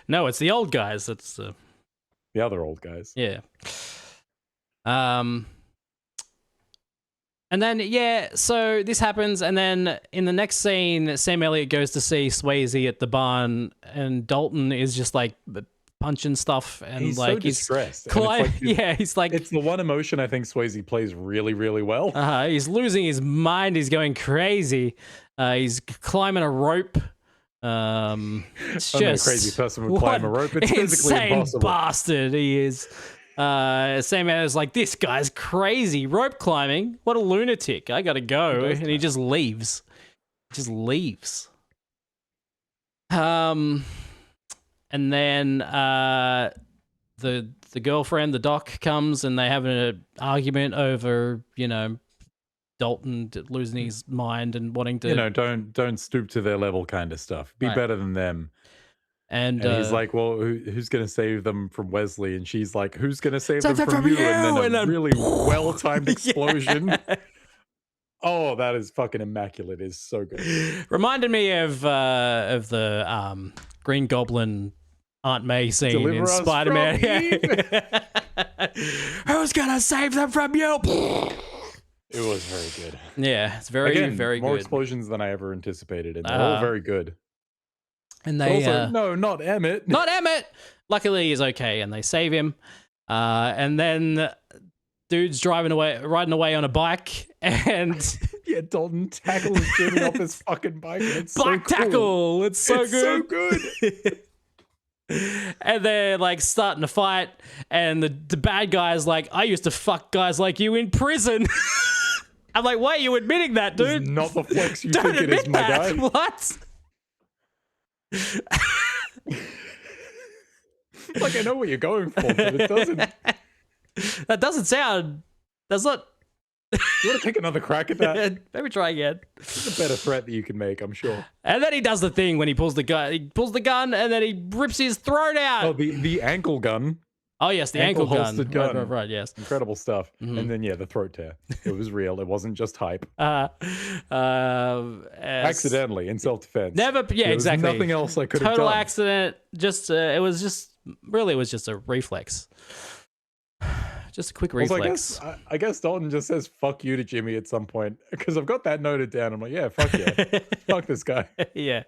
No, it's the old guys. That's the other old guys. Yeah. And then, so this happens, and then in the next scene, Sam Elliott goes to see Swayze at the barn, and Dalton is just like punching stuff, and he's like so distressed. He's like, it's the one emotion I think Swayze plays really, really well. He's losing his mind. He's going crazy. He's climbing a rope. It's I'm just a crazy person would climb a rope. It's physically insane impossible. Bastard he is. Sam is like, this guy's crazy. Rope climbing? What a lunatic. I gotta go. And he just leaves. And then the girlfriend, the doc, comes and they have an argument over, Dalton losing his mind and wanting to, don't stoop to their level kind of stuff. Be better than them. And he's like, well, who's going to save them from Wesley? And she's like, who's going to save them from you? And then a really well-timed explosion. Oh, that is fucking immaculate. It's so good. Reminded me of the Green Goblin Aunt May scene Deliver in us Spider-Man. from Eve. Who's going to save them from you? It was very good. Yeah, it's very good. More explosions than I ever anticipated, and they're all very good. And they also, no, not Emmett. Not Emmett. Luckily, he's okay, and they save him. And then dude's riding away on a bike, and yeah, Dalton tackles Jimmy off his fucking bike. And it's bike so cool. tackle. It's so good. So good. And they're like starting to fight, and the bad guy's like, I used to fuck guys like you in prison. I'm like, why are you admitting that, dude? It's not the flex you Don't think it is, admit my that. guy. What? Like, I know what you're going for, but it doesn't. That doesn't sound. That's not. You want to take another crack at that? Maybe try again. It's a better threat that you can make, I'm sure. And then he does the thing when he pulls the gun. He pulls the gun and then he rips his throat out. Oh, the ankle gun. Oh yes, the ankle gun. Holstered gun. Right, yes. Incredible stuff. Mm-hmm. And then the throat tear. It was real. It wasn't just hype. Accidentally, in self-defense. Never. Yeah, there was exactly. Nothing else I could have done. Total accident. Just it was just a reflex. Just a quick reflex. I guess Dalton just says "fuck you" to Jimmy at some point because I've got that noted down. I'm like, yeah, fuck yeah, fuck this guy. Yeah.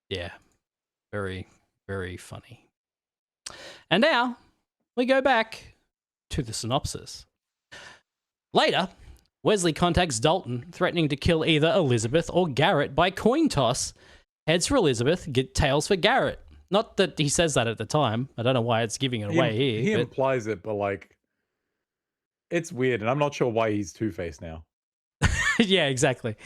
Yeah. Very, very funny. And now we go back to the synopsis. Later, Wesley contacts Dalton, threatening to kill either Elizabeth or Garrett by coin toss. Heads for Elizabeth, tails for Garrett. Not that he says that at the time. I don't know why it's giving it away here. He implies it, but like, it's weird, and I'm not sure why he's Two-Face now. Yeah, exactly.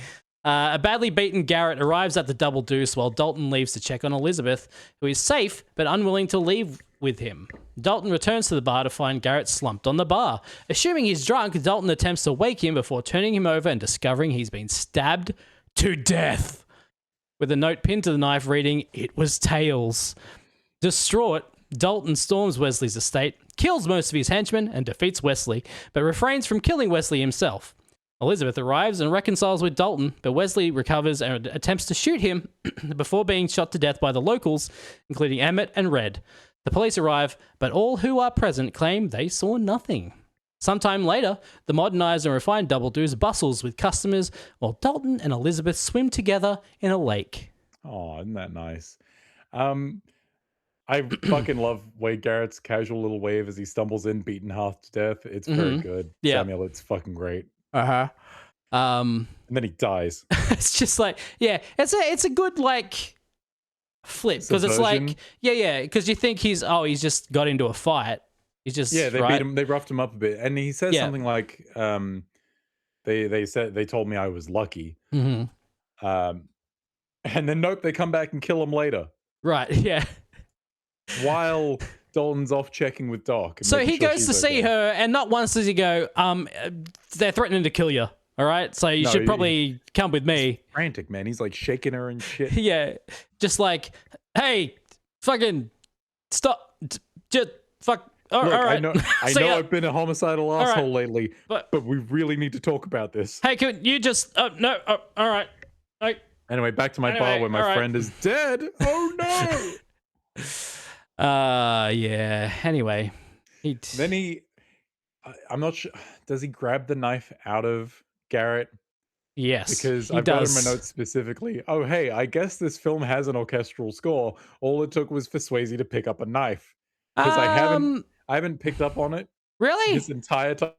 A badly beaten Garrett arrives at the Double Deuce while Dalton leaves to check on Elizabeth, who is safe but unwilling to leave with him. Dalton returns to the bar to find Garrett slumped on the bar. Assuming he's drunk, Dalton attempts to wake him before turning him over and discovering he's been stabbed to death, with a note pinned to the knife reading, "It was Tails." Distraught, Dalton storms Wesley's estate, kills most of his henchmen, and defeats Wesley, but refrains from killing Wesley himself. Elizabeth arrives and reconciles with Dalton, but Wesley recovers and attempts to shoot him before being shot to death by the locals, including Emmett and Red. The police arrive, but all who are present claim they saw nothing. Sometime later, the modernized and refined Double Deuce bustles with customers while Dalton and Elizabeth swim together in a lake. Oh, isn't that nice? I fucking love Wade Garrett's casual little wave as he stumbles in, beaten half to death. It's very good. Yeah. Samuel, it's fucking great. Uh-huh. And then he dies. It's just like, yeah, it's a good, like, flip. Because it's Subversion. like, yeah, because you think he's just got into a fight. He's just, Yeah, they right? beat him, they roughed him up a bit. And he says Yeah. something like, they told me I was lucky. Mm-hmm. And then nope, they come back and kill him later. Right, yeah. While Dalton's off checking with Doc. and So making he sure goes she's to see okay. her, and not once does he go, they're threatening to kill you, all right? So you No, should probably come with me. Frantic, man. He's like shaking her and shit. Yeah, just like, hey, fucking stop. Just fuck. All Look, right. I know See ya. I've been a homicidal right. asshole lately, But- but we really need to talk about this. Hey, could you just, no, all right. Anyway, back to my Anyway, bar where my all right. friend is dead. Oh no! Yeah. Anyway, Then I'm not sure. Does he grab the knife out of Garrett? yes, Because he I've does. got in my notes specifically. Oh, hey, I guess this film has an orchestral score. All it took was for Swayze to pick up a knife. Because I haven't picked up on it Really? this entire time.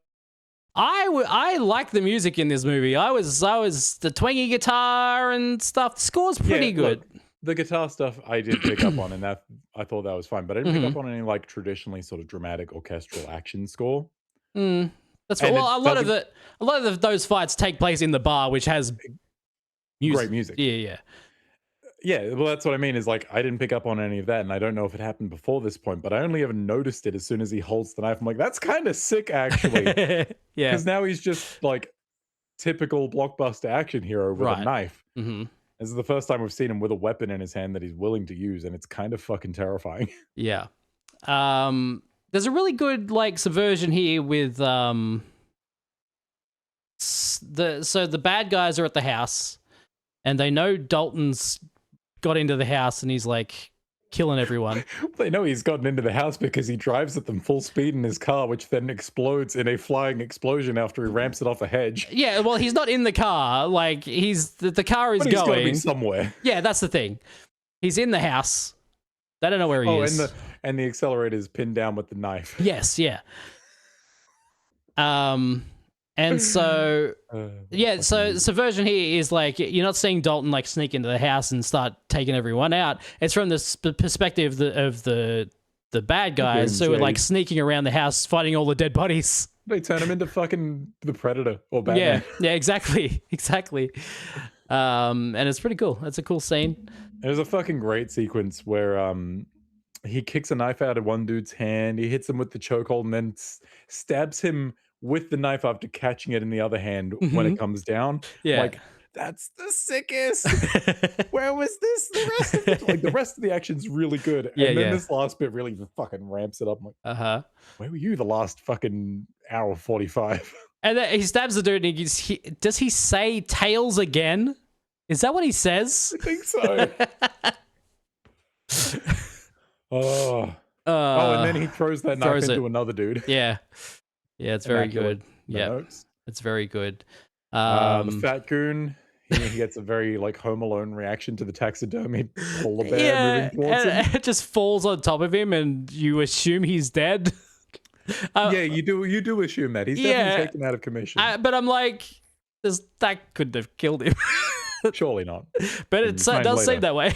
I like the music in this movie. I was the twangy guitar and stuff. The score's pretty good. Look, the guitar stuff I did pick up on, and that I thought that was fine. But I didn't pick up on any like traditionally sort of dramatic orchestral action score. That's And right. Well, it a lot of those fights take place in the bar, which has Great music. Yeah. Yeah, well, that's what I mean is like, I didn't pick up on any of that, and I don't know if it happened before this point, but I only ever noticed it as soon as he holds the knife. I'm like, that's kind of sick, actually. Yeah. Because now he's just like typical blockbuster action hero with Right. a knife. Mm-hmm. This is the first time we've seen him with a weapon in his hand that he's willing to use, and it's kind of fucking terrifying. Yeah. There's a really good like subversion here with the bad guys are at the house and they know Dalton's got into the house and he's like killing everyone. They know he's gotten into the house because he drives at them full speed in his car, which then explodes in a flying explosion after he ramps it off a hedge. Yeah, well, he's not in the car. Like the car is But he's got to going be somewhere. Yeah, that's the thing. He's in the house. They don't know where he is. And the accelerator is pinned down with the knife. Yes, yeah. And so yeah, so subversion here is like you're not seeing Dalton like sneak into the house and start taking everyone out. It's from the perspective of the bad guys who are like sneaking around the house fighting all the dead bodies. They turn him into fucking the Predator or Batman. Yeah, exactly. And it's pretty cool. It's a cool scene. There's a fucking great sequence where he kicks a knife out of one dude's hand, he hits him with the chokehold, and then stabs him with the knife after catching it in the other hand when it comes down. Yeah. Like, that's the sickest. Where was this? The rest of the action's really good. Yeah, and then yeah. this last bit really fucking ramps it up. I'm like, where were you the last fucking hour 45? And then he stabs the dude and does he say tails again? Is that what he says? I think so. And then he throws that knife throws into it. another dude. Yeah. Yeah, it's very Immaculate. good. No Yeah, notes. it's very good. The fat goon, he gets a very like Home Alone reaction to the taxidermy polar bear Yeah, moving towards him. and it just falls on top of him and you assume he's dead. Yeah, you do assume that. He's definitely taken out of commission. But I'm like, that couldn't have killed him. Surely not. But You it find does later. seem that way.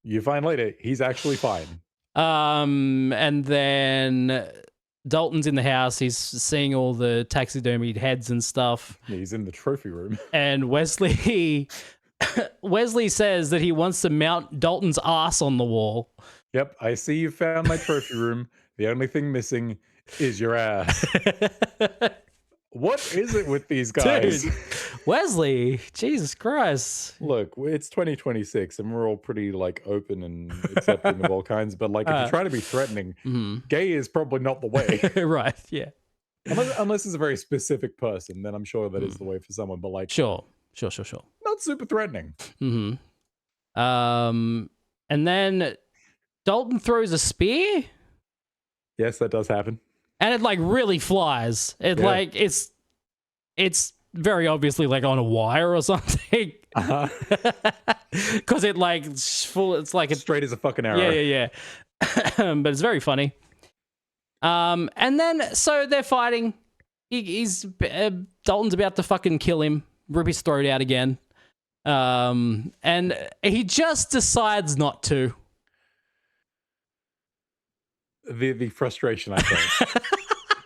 You find later, he's actually fine. And then Dalton's in the house. He's seeing all the taxidermied heads and stuff. He's in the trophy room. And Wesley says that he wants to mount Dalton's ass on the wall. Yep, I see you found my trophy room. The only thing missing is your ass. What is it with these guys? Dude, Wesley, Jesus Christ. Look, it's 2026 and we're all pretty like open and accepting of all kinds, but like if you're trying to be threatening, gay is probably not the way. Right, yeah. Unless it's a very specific person, then I'm sure that is the way for someone, but like Sure. not super threatening. And then Dalton throws a spear. Yes, that does happen. And it like really flies. It like it's very obviously like on a wire or something. Because it like it's like It's straight as a fucking arrow. yeah. But it's very funny. And then so they're fighting. He's Dalton's about to fucking kill him, rip his throat out again. And he just decides not to. The frustration I felt.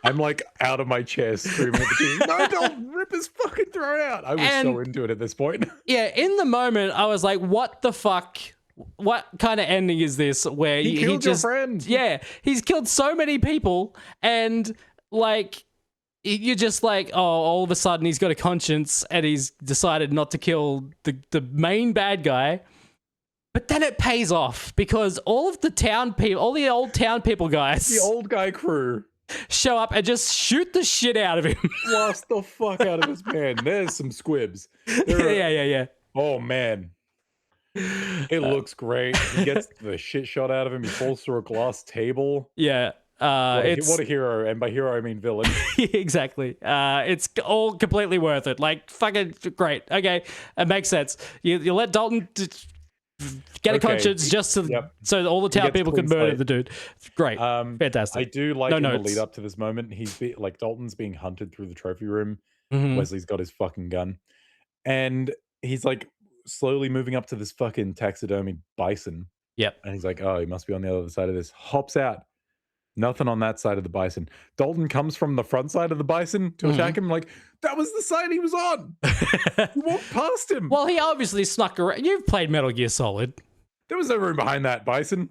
I'm like out of my chair screaming at the TV. No, don't rip his fucking throat out. I was so into it at this point. Yeah, in the moment, I was like, what the fuck? What kind of ending is this where He killed your friend? Yeah, he's killed so many people and like you're just like, oh, all of a sudden he's got a conscience and he's decided not to kill the main bad guy. But then it pays off because all of the town people, all the old town people guys, The old guy crew show up and just shoot the shit out of him. blast the fuck out of this man. There's some squibs. Yeah. Oh man. It looks great. He gets the shit shot out of him. He falls through a glass table. Yeah. What a hero. And by hero, I mean villain. Exactly. It's all completely worth it. Like, fucking great. Okay. It makes sense. You let Dalton get a conscience just so all the town people can murder the dude. Great. Fantastic. I do like No in the notes. lead up to this moment. Like Dalton's being hunted through the trophy room. Mhm. Wesley's got his fucking gun. And he's like slowly moving up to this fucking taxidermy bison. Yep. And he's like, oh, he must be on the other side of this. Hops out. Nothing on that side of the bison. Dalton comes from the front side of the bison to attack him. Like, that was the side he was on. He walked past him. Well, he obviously snuck around. You've played Metal Gear Solid. There was no room behind that bison.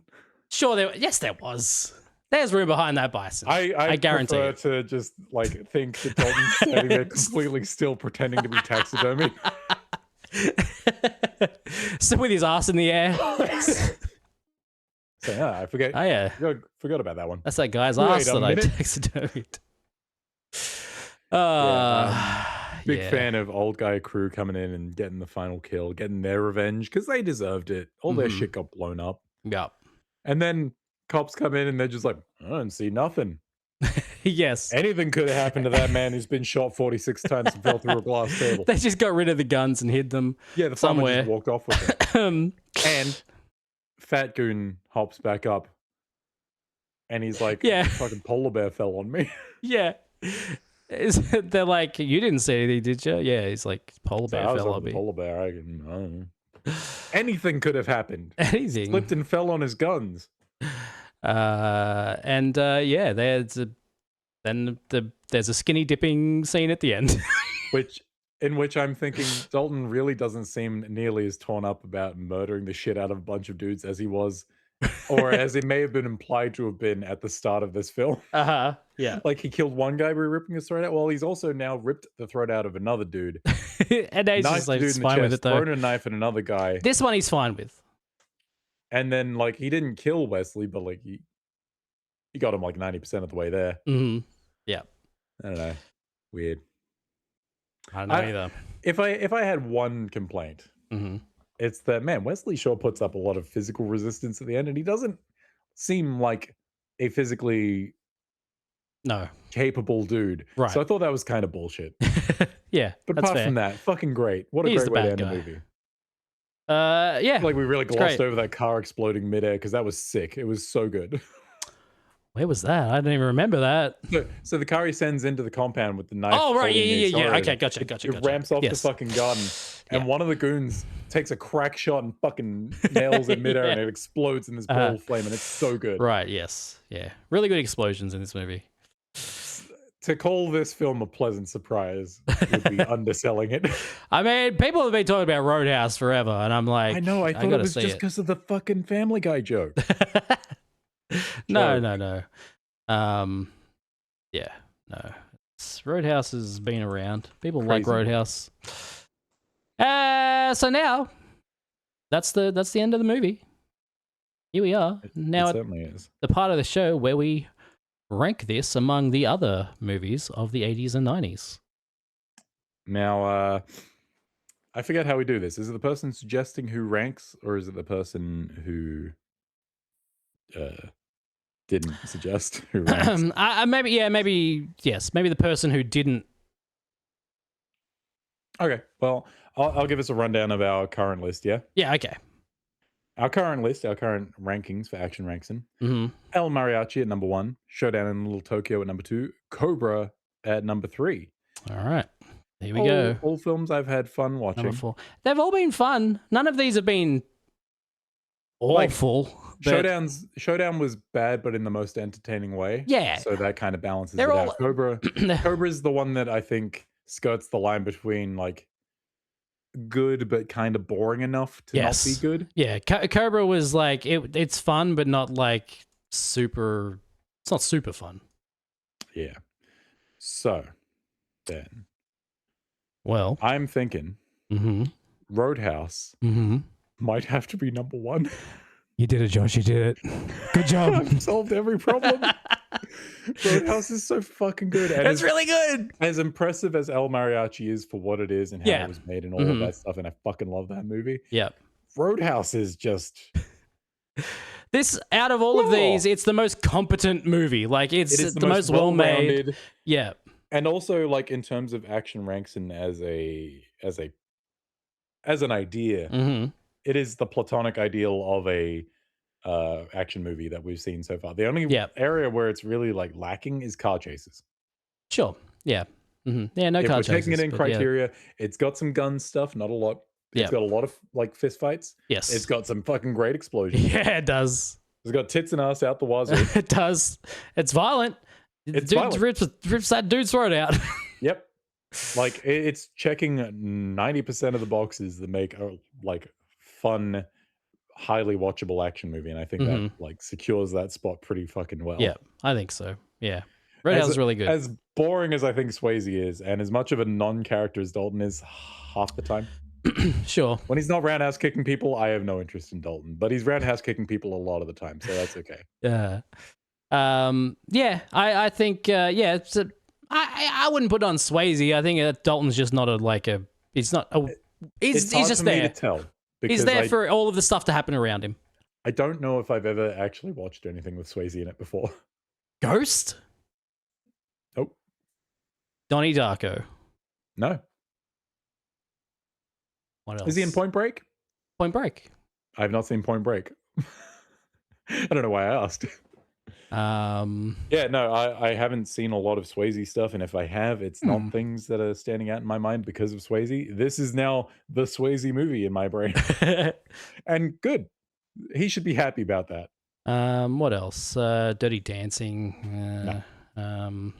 Sure, yes, there was. There's room behind that bison. I guarantee prefer it. to just like think that Dalton's standing there completely still pretending to be taxidermy. So with his ass in the air. So yeah, I forget. Oh, yeah. Forgot about that one. That's that guy's Wait ass a that I minute. taxidermied. Big fan of old guy crew coming in and getting the final kill, getting their revenge because they deserved it. All their shit got blown up. Yep. And then cops come in and they're just like, I don't see nothing. Yes. Anything could have happened to that man who's been shot 46 times and fell through a glass table. They just got rid of the guns and hid them. Yeah, the farmer somewhere. just walked off with it. And Fat Goon hops back up and he's like, fucking polar bear fell on me. Yeah. They're like, you didn't say anything, did you? Yeah, he's like, polar bear I was fell on on the me. polar bear. I don't know. Anything could have happened. Anything. Slipped and fell on his guns. There's a skinny dipping scene at the end. In which I'm thinking Dalton really doesn't seem nearly as torn up about murdering the shit out of a bunch of dudes as he was, or as it may have been implied to have been at the start of this film. Yeah. Like he killed one guy by ripping his throat out. Well, he's also now ripped the throat out of another dude. And he's just like, dude in the fine with chest, it though. thrown a knife at another guy. This one he's fine with. And then like he didn't kill Wesley, but like he got him like 90% of the way there. Mm-hmm. Yeah. I don't know. Weird. I don't know either. If I had one complaint, it's that, man, Wesley sure puts up a lot of physical resistance at the end, and he doesn't seem like a physically capable dude. Right. So I thought that was kind of bullshit. Yeah. But that's apart fair. from that, fucking great. What a He's great the way to bad end guy. the movie. Yeah. Like we really glossed great. over that car exploding midair because that was sick. It was so good. Where was that? I don't even remember that. So the car he sends into the compound with the knife. Oh, right. holding the Yeah. accelerator, Okay, gotcha. It ramps off the fucking garden, and one of the goons takes a crack shot and fucking nails it midair, and it explodes in this ball of flame, and it's so good. Right, yes. Yeah. Really good explosions in this movie. To call this film a pleasant surprise would be underselling it. I mean, people have been talking about Roadhouse forever, and I'm like, I know. I thought it gotta was see just because of the fucking Family Guy joke. No. Yeah, no. Roadhouse has been around. People like Crazy. Roadhouse. So now, that's the end of the movie. Here we are. Now it at certainly is. the part of the show where we rank this among the other movies of the 80s and 90s. Now, I forget how we do this. Is it the person suggesting who ranks, or is it the person who didn't suggest who ranks? Maybe yes. Maybe the person who didn't. Okay, well, I'll give us a rundown of our current list, yeah? Yeah, okay. Our current list, our current rankings for Action Ranksin. Mm-hmm. El Mariachi at number 1, Showdown in Little Tokyo at number 2, Cobra at number 3. All right. Here we go. All films I've had fun watching. Number 4. They've all been fun. None of these have been Like, awful. but- Showdown was bad, but in the most entertaining way. Yeah. So that kind of balances They're it all- out. Cobra's the one that I think skirts the line between like good but kind of boring enough to not be good. Yeah, Cobra was like it's fun, but not like super. It's not super fun. Yeah. So then Well, I'm thinking Roadhouse might have to be number 1. You did it, Josh. You did it. Good job. I've solved every problem. Roadhouse is so fucking good. And It's really good. as impressive as El Mariachi is for what it is and how Yeah. it was made and all of that stuff, and I fucking love that movie. Yep. Roadhouse is just This out of all of these, it's the most competent movie. Like it it's is the most well made. well-rounded. Yeah. And also, like in terms of Action Ranksin as an idea, Mm-hmm. it is the platonic ideal of a action movie that we've seen so far. The only area where it's really like lacking is car chases. Sure. Yeah. Mm-hmm. Yeah. No If car we're chases. taking it in but yeah. criteria, it's got some gun stuff, not a lot. It's got a lot of like fist fights. Yes. It's got some fucking great explosions. Yeah, it does. It's got tits and ass out the wazoo. It does. It's violent. It's Dude violent. rips that dude's throat out. Yep. Like it's checking 90% of the boxes that make a like fun, highly watchable action movie, and I think that like secures that spot pretty fucking well. Yeah, I think so. Yeah. Roadhouse is really good. As boring as I think Swayze is, and as much of a non-character as Dalton is half the time. Sure. When he's not roundhouse kicking people, I have no interest in Dalton, but he's roundhouse kicking people a lot of the time, so that's okay. Yeah. Yeah, I think yeah, it's I wouldn't put it on Swayze. I think Dalton's just not he's not he's hard just for me there. to tell He's because there for all of the stuff to happen around him. I don't know if I've ever actually watched anything with Swayze in it before. Ghost? Nope. Donnie Darko. No. What else? Is he in Point Break? Point Break. I have not seen Point Break. I don't know why I asked. Yeah, no, I haven't seen a lot of Swayze stuff, and if I have, it's not things that are standing out in my mind because of Swayze. This is now the Swayze movie in my brain. And good. He should be happy about that. What else? Dirty Dancing. The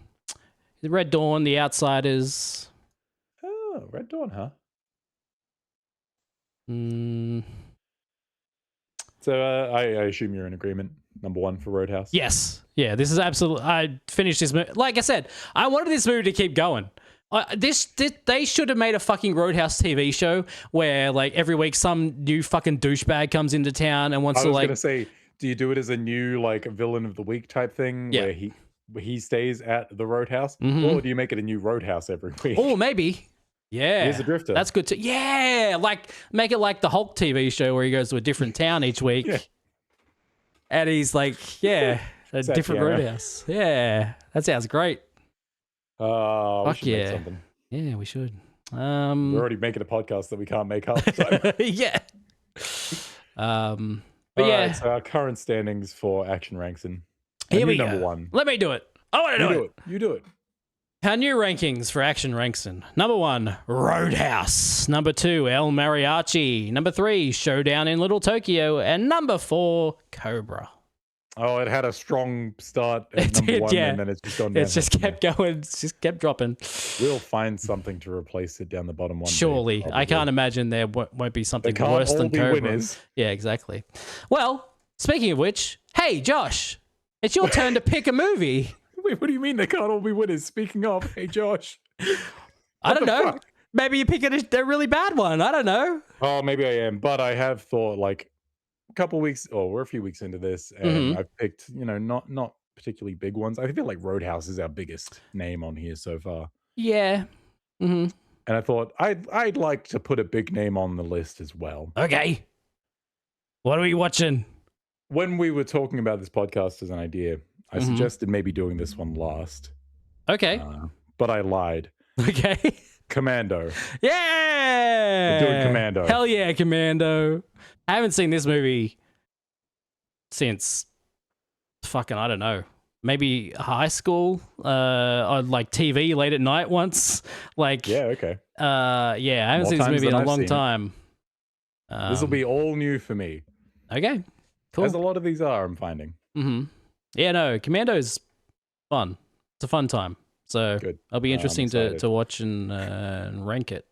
Red Dawn, The Outsiders. Oh, Red Dawn, huh? So I assume you're in agreement. Number 1 for Roadhouse. Yes. Yeah, this is absolutely... I finished this movie. Like I said, I wanted this movie to keep going. They should have made a fucking Roadhouse TV show where, like, every week some new fucking douchebag comes into town and wants I to, was like... gonna say, do you do it as a new like villain of the week type thing where he stays at the Roadhouse, or do you make it a new Roadhouse every week? Oh, maybe. Yeah. He's a drifter. That's good too. Yeah, like make it like the Hulk TV show where he goes to a different town each week. Yeah. And he's like, a different Satiana. Roadhouse. Yeah, that sounds great. We Fuck should make yeah. something. Yeah, we should. We're already making a podcast that we can't make up. So. Yeah. But All yeah, right, so our current standings for Action Ranksin. here we number go. 1. Let me do it. I want to do it. You do it. Our new rankings for Action Ranksin. Number 1, Roadhouse. Number 2, El Mariachi. Number 3, Showdown in Little Tokyo. And number 4, Cobra. Oh, it had a strong start at It number did, 1, yeah. and then it's just gone down. It's just kept going. It's just kept dropping. We'll find something to replace it down the bottom one. Surely. Day, I can't imagine there won't be something They can't worse all than be Cobra. winners. Yeah, exactly. Well, speaking of which, hey, Josh, it's your turn to pick a movie. Wait, what do you mean they can't all be winners? Speaking of, hey Josh. I don't know. fuck? Maybe you pick a really bad one. I don't know. Oh, maybe I am, but I have thought like a couple weeks, we're a few weeks into this, and I've picked, not particularly big ones. I feel like Roadhouse is our biggest name on here so far. Yeah. And I thought I'd like to put a big name on the list as well. Okay. What are we watching? When we were talking about this podcast as an idea, I suggested maybe doing this one last. Okay. But I lied. Okay. Commando. Yeah. We're doing Commando. Hell yeah, Commando. I haven't seen this movie since fucking, I don't know, maybe high school, on like TV late at night once. Like, Yeah, okay. yeah, I haven't More seen this times movie in than a I've long seen it. time. This will be all new for me. Okay, cool. As a lot of these are, I'm finding. Yeah, no, Commando's fun. It's a fun time. So Good. it'll be interesting excited. to watch and rank it.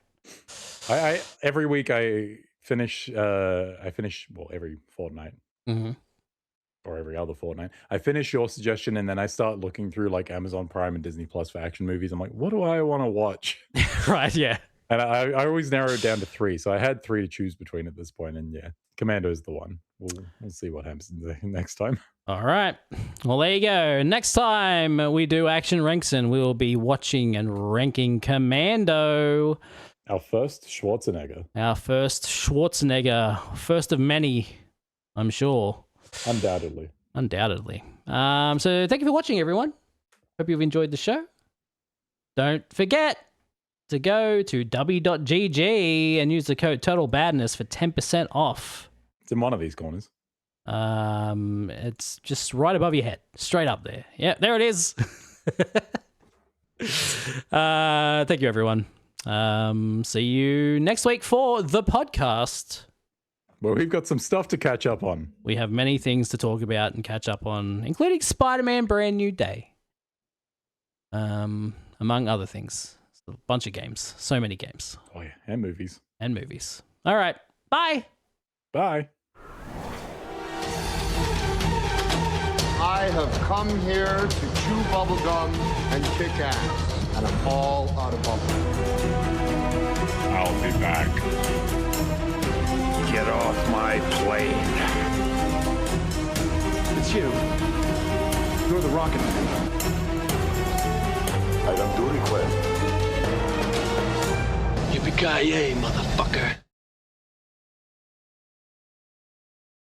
I every week I finish every fortnight or every other fortnight. I finish your suggestion and then I start looking through like Amazon Prime and Disney Plus for action movies. I'm like, what do I want to watch? Right, yeah. And I always narrow it down to 3. So I had 3 to choose between at this point, and yeah, Commando is the one. We'll see what happens next time. All right. Well, there you go. Next time we do Action Ranks, and we will be watching and ranking Commando. Our first Schwarzenegger. Our first Schwarzenegger. First of many, I'm sure. Undoubtedly. So thank you for watching, everyone. Hope you've enjoyed the show. Don't forget to go to w.gg and use the code TOTALBADNESS for 10% off. It's in one of these corners. It's just right above your head, straight up there. Yeah, there it is. Thank you, everyone. See you next week for the podcast. Well, we've got some stuff to catch up on. We have many things to talk about and catch up on, including Spider-Man Brand New Day. Among other things. A bunch of games. So many games. Oh yeah, and movies. All right. Bye. Bye. I have come here to chew bubblegum and kick ass, and I'm all out of bubblegum. I'll be back. Get off my plane. It's you. You're the rocket man. Item to request. Yippee-ki-yay, motherfucker.